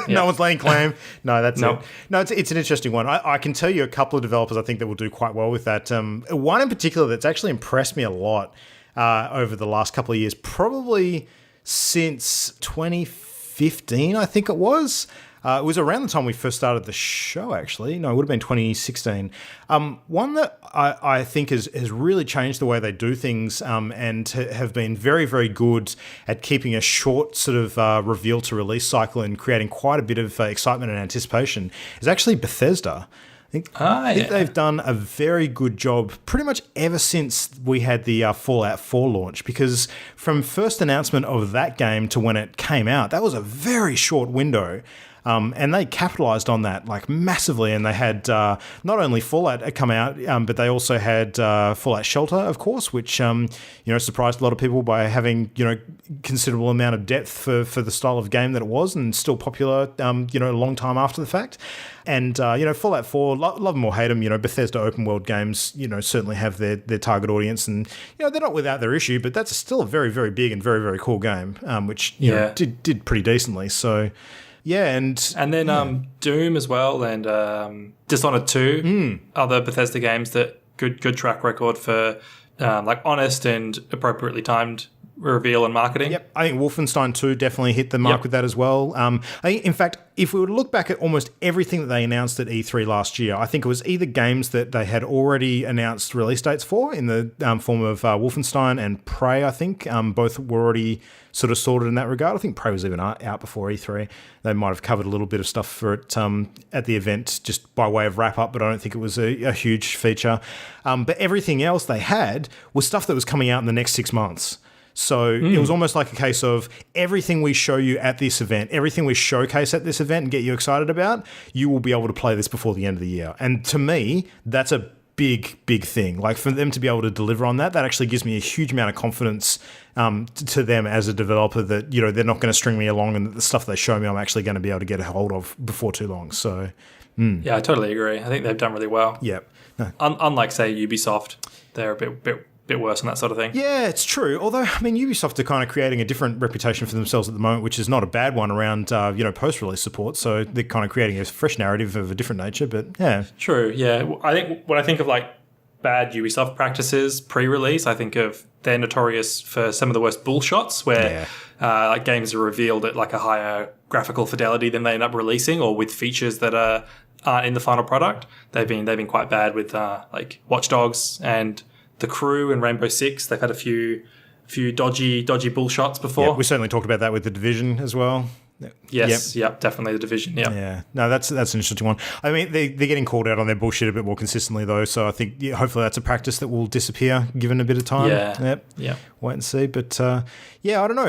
Speaker 1: No one's laying claim. No, that's it. No, it's an interesting one. I can tell you a couple of developers I think that will do quite well with that. One in particular that's actually impressed me a lot over the last couple of years, probably since 2015, I think it was. It was around the time we first started the show, actually. No, it would have been 2016. One that I think has really changed the way they do things and have been very, very good at keeping a short sort of reveal to release cycle and creating quite a bit of excitement and anticipation is actually Bethesda. I think they've done a very good job pretty much ever since we had the Fallout 4 launch, because from first announcement of that game to when it came out, that was a very short window. And they capitalized on that like massively, and they had not only Fallout come out, but they also had Fallout Shelter, of course, which surprised a lot of people by having considerable amount of depth for the style of game that it was, and still popular a long time after the fact. And Fallout 4, love them or hate them, Bethesda open world games certainly have their target audience, and they're not without their issue, but that's still a very, very big and very, very cool game, which did pretty decently. So. Yeah, and
Speaker 3: then Doom as well, and Dishonored 2, other Bethesda games that good track record for like honest and appropriately timed reveal and marketing.
Speaker 1: Yep, I think Wolfenstein 2 definitely hit the mark with that as well. In fact, if we were to look back at almost everything that they announced at E3 last year, I think it was either games that they had already announced release dates for in the form of Wolfenstein and Prey, I think. Both were already sort of sorted in that regard. I think Prey was even out before E3. They might have covered a little bit of stuff for it at the event just by way of wrap-up, but I don't think it was a huge feature. But everything else they had was stuff that was coming out in the next 6 months. So it was almost like a case of everything we show you at this event, everything we showcase at this event and get you excited about, you will be able to play this before the end of the year. And to me, that's a big, big thing. Like for them to be able to deliver on that actually gives me a huge amount of confidence to them as a developer that, they're not going to string me along, and that the stuff they show me I'm actually going to be able to get a hold of before too long. So,
Speaker 3: yeah, I totally agree. I think they've done really well.
Speaker 1: Yeah. No.
Speaker 3: Unlike, say, Ubisoft, they're a bit worse on that sort of thing.
Speaker 1: Yeah, it's true. Although, Ubisoft are kind of creating a different reputation for themselves at the moment, which is not a bad one around, post-release support. So they're kind of creating a fresh narrative of a different nature, but yeah.
Speaker 3: True, yeah. I think when I think of like bad Ubisoft practices pre-release, I think of they're notorious for some of the worst bull shots where like games are revealed at like a higher graphical fidelity than they end up releasing, or with features that aren't in the final product. They've been quite bad with like Watch Dogs and The Crew and Rainbow Six. They've had a few dodgy bull shots before.
Speaker 1: Yeah, we certainly talked about that with The Division as well.
Speaker 3: Yes, yep, definitely the Division. Yep.
Speaker 1: Yeah, no, that's an interesting one. I mean, they're getting called out on their bullshit a bit more consistently, though. So I think hopefully that's a practice that will disappear given a bit of time.
Speaker 3: Yeah.
Speaker 1: Wait and see. But I don't know.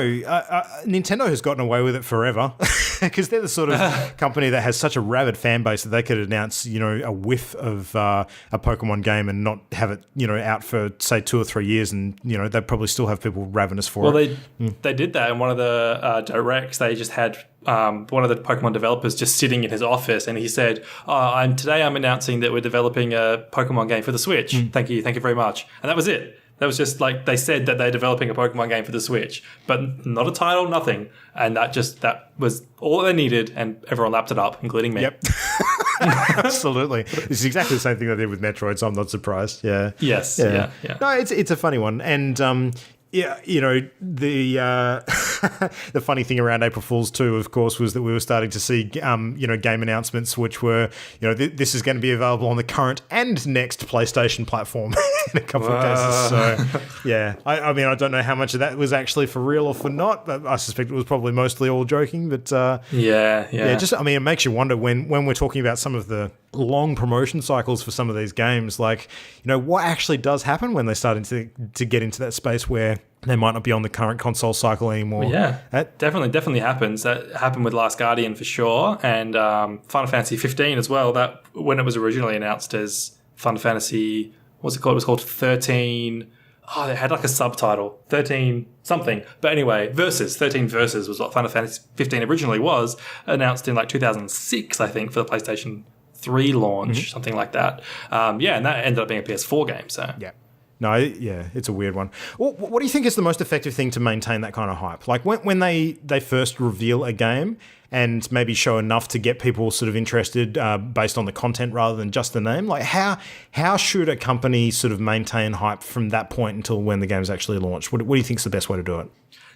Speaker 1: Nintendo has gotten away with it forever because they're the sort of company that has such a rabid fan base that they could announce, a whiff of a Pokemon game and not have it, out for say 2 or 3 years, and they'd probably still have people ravenous for it.
Speaker 3: Well, they did that in one of the directs. They just had one of the Pokemon developers just sitting in his office, and he said, today I'm announcing that we're developing a Pokemon game for the Switch. Thank you very much. And that was it. That was just like they said that they're developing a Pokemon game for the Switch, but not a title, nothing. And that was all they needed, and everyone lapped it up, including me.
Speaker 1: Yep. Absolutely. This is exactly the same thing they did with Metroid, so I'm not surprised. Yeah.
Speaker 3: Yes. Yeah.
Speaker 1: No, it's a funny one. And the funny thing around April Fool's 2, of course, was that we were starting to see, game announcements which were, this is going to be available on the current and next PlayStation platform in a couple of cases. So, yeah. I mean, I don't know how much of that was actually for real or for not, but I suspect it was probably mostly all joking. But
Speaker 3: yeah.
Speaker 1: It makes you wonder when we're talking about some of the long promotion cycles for some of these games, like, what actually does happen when they start to get into that space where they might not be on the current console cycle anymore.
Speaker 3: Well, yeah, that definitely happens. That happened with Last Guardian for sure, and Final Fantasy 15 as well. That when it was originally announced as Final Fantasy, what's it called? It was called 13. Oh, they had like a subtitle, 13 something. But anyway, 13 Versus was what Final Fantasy 15 originally was, announced in like 2006, I think, for the PlayStation 3 launch, something like that. And that ended up being a PS4 game. So
Speaker 1: yeah. No, it's a weird one. What do you think is the most effective thing to maintain that kind of hype? Like when they first reveal a game and maybe show enough to get people sort of interested based on the content rather than just the name. Like how should a company sort of maintain hype from that point until when the game's actually launched? What do you think is the best way to do it?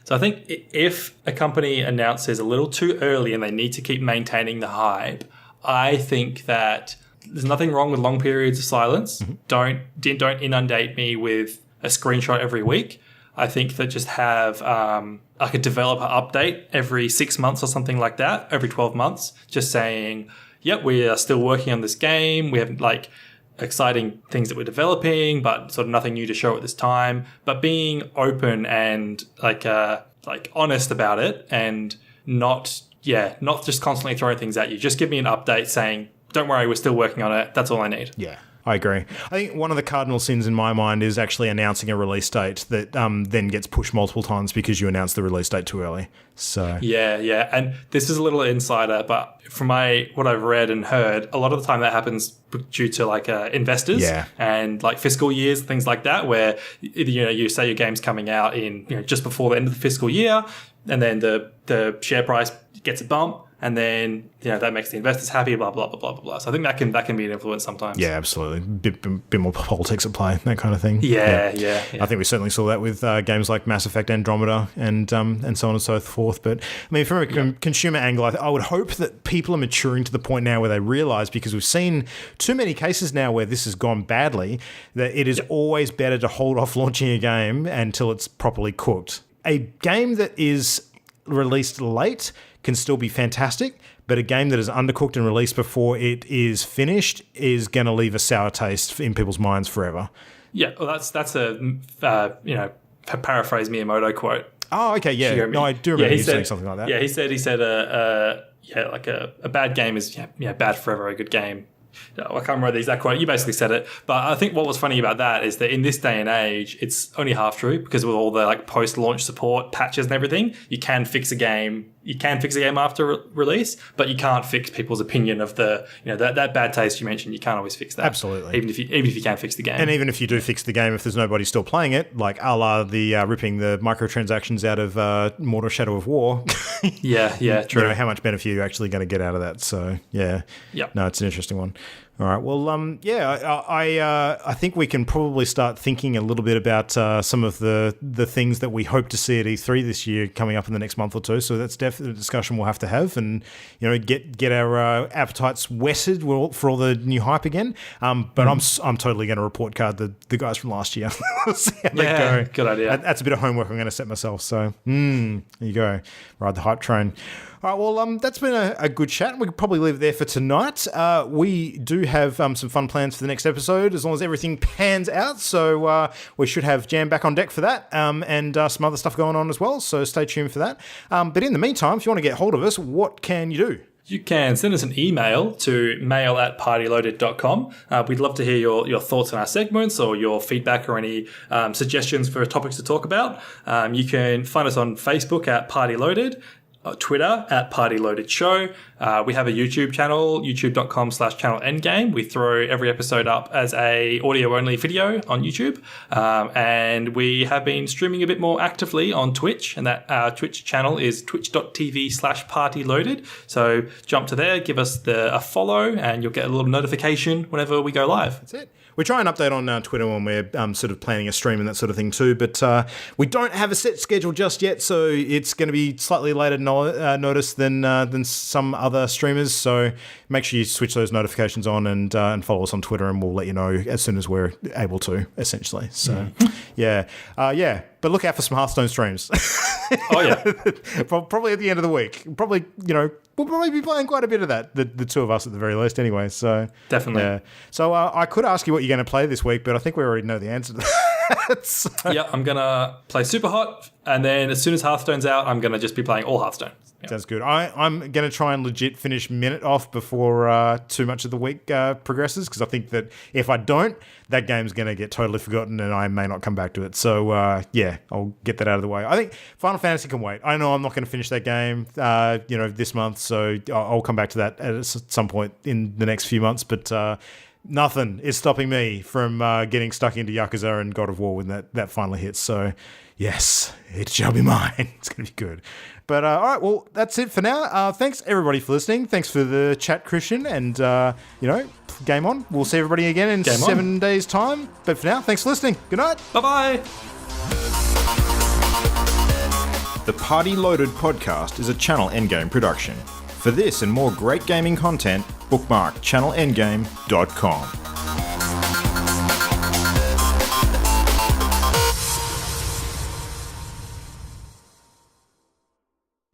Speaker 3: So I think if a company announces a little too early and they need to keep maintaining the hype, I think that there's nothing wrong with long periods of silence. Don't inundate me with a screenshot every week. I think that just have like a developer update every 6 months or something like that, every 12 months, just saying, yep, we are still working on this game. We have like exciting things that we're developing, but sort of nothing new to show at this time. But being open and like honest about it, and not just constantly throwing things at you. Just give me an update saying, don't worry, we're still working on it. That's all I need. Yeah,
Speaker 1: I agree. I think one of the cardinal sins in my mind is actually announcing a release date that then gets pushed multiple times because you announced the release date too early. So
Speaker 3: yeah. And this is a little insider, but from what I've read and heard, a lot of the time that happens due to like investors and like fiscal years, things like that, where you say your game's coming out in just before the end of the fiscal year, and then the share price gets a bump. And then, that makes the investors happy, blah, blah, blah, blah, blah. So I think that can be an influence sometimes.
Speaker 1: Yeah, absolutely. Bit more politics at play, that kind of thing.
Speaker 3: Yeah.
Speaker 1: I think we certainly saw that with games like Mass Effect Andromeda and so on and so forth. But, I mean, from a consumer angle, I would hope that people are maturing to the point now where they realise, because we've seen too many cases now where this has gone badly, that it is always better to hold off launching a game until it's properly cooked. A game that is released late can still be fantastic, but a game that is undercooked and released before it is finished is going to leave a sour taste in people's minds forever.
Speaker 3: Yeah, well, that's a paraphrase Miyamoto quote.
Speaker 1: Oh, okay, yeah. No, I do remember you saying something like that.
Speaker 3: Yeah, he said like a bad game is bad forever, a good game. I can't remember the exact quote. You basically said it. But I think what was funny about that is that in this day and age, it's only half true, because with all the like post-launch support patches and everything, you can fix a game. You can fix a game after release, but you can't fix people's opinion of the that bad taste you mentioned. You can't always fix that.
Speaker 1: Absolutely.
Speaker 3: Even if you can't fix the game.
Speaker 1: And even if you do fix the game, if there's nobody still playing it, like a la the ripping the microtransactions out of Mordor Shadow of War.
Speaker 3: Yeah, true.
Speaker 1: How much benefit are you actually going to get out of that? So, yeah.
Speaker 3: Yep.
Speaker 1: No, it's an interesting one. All right. Well, I think we can probably start thinking a little bit about some of the things that we hope to see at E3 this year coming up in the next month or two. So that's definitely a discussion we'll have to have, and get our appetites whetted for all the new hype again. But I'm totally going to report card the guys from last year. See how they go.
Speaker 3: Good idea.
Speaker 1: That's a bit of homework I'm going to set myself. So there you go. Ride the hype train. All right, well, that's been a good chat. We could probably leave it there for tonight. We do have some fun plans for the next episode, as long as everything pans out. So we should have Jam back on deck for that, and some other stuff going on as well. So stay tuned for that. But in the meantime, if you want to get hold of us, what can you do?
Speaker 3: You can send us an email to mail@partyloaded.com. We'd love to hear your thoughts on our segments, or your feedback, or any suggestions for topics to talk about. You can find us on Facebook at Party Loaded, Twitter at Party Loaded Show. We have a YouTube channel, youtube.com/channel endgame. We throw every episode up as a audio only video on YouTube. And we have been streaming a bit more actively on Twitch, and that our Twitch channel is twitch.tv/partyloaded. So jump to there, give us a follow, and you'll get a little notification whenever we go live.
Speaker 1: That's it. We try and update on Twitter when we're sort of planning a stream and that sort of thing too, but we don't have a set schedule just yet, so it's going to be slightly later notice than some other streamers. So make sure you switch those notifications on and follow us on Twitter, and we'll let you know as soon as we're able to, essentially. So yeah. But look out for some Hearthstone streams.
Speaker 3: Oh yeah,
Speaker 1: probably at the end of the week. Probably, we'll probably be playing quite a bit of that. The two of us at the very least, anyway. So
Speaker 3: definitely.
Speaker 1: Yeah. So I could ask you what you're going to play this week, but I think we already know the answer to that. So.
Speaker 3: Yeah, I'm gonna play Superhot, and then as soon as Hearthstone's out, I'm gonna just be playing all Hearthstone. Yeah.
Speaker 1: Sounds good. I'm going to try and legit finish Minit off before too much of the week progresses, because I think that if I don't, that game's going to get totally forgotten and I may not come back to it. So, I'll get that out of the way. I think Final Fantasy can wait. I know I'm not going to finish that game, this month, so I'll come back to that at some point in the next few months, but nothing is stopping me from getting stuck into Yakuza and God of War when that finally hits. So, yes, it shall be mine. It's going to be good. But all right, well, that's it for now. Thanks everybody for listening. Thanks for the chat, Christian, and game on. We'll see everybody again in 7 days' time. But for now, thanks for listening. Good night.
Speaker 3: Bye-bye.
Speaker 2: The Party Loaded podcast is a Channel Endgame production. For this and more great gaming content, bookmark channelendgame.com.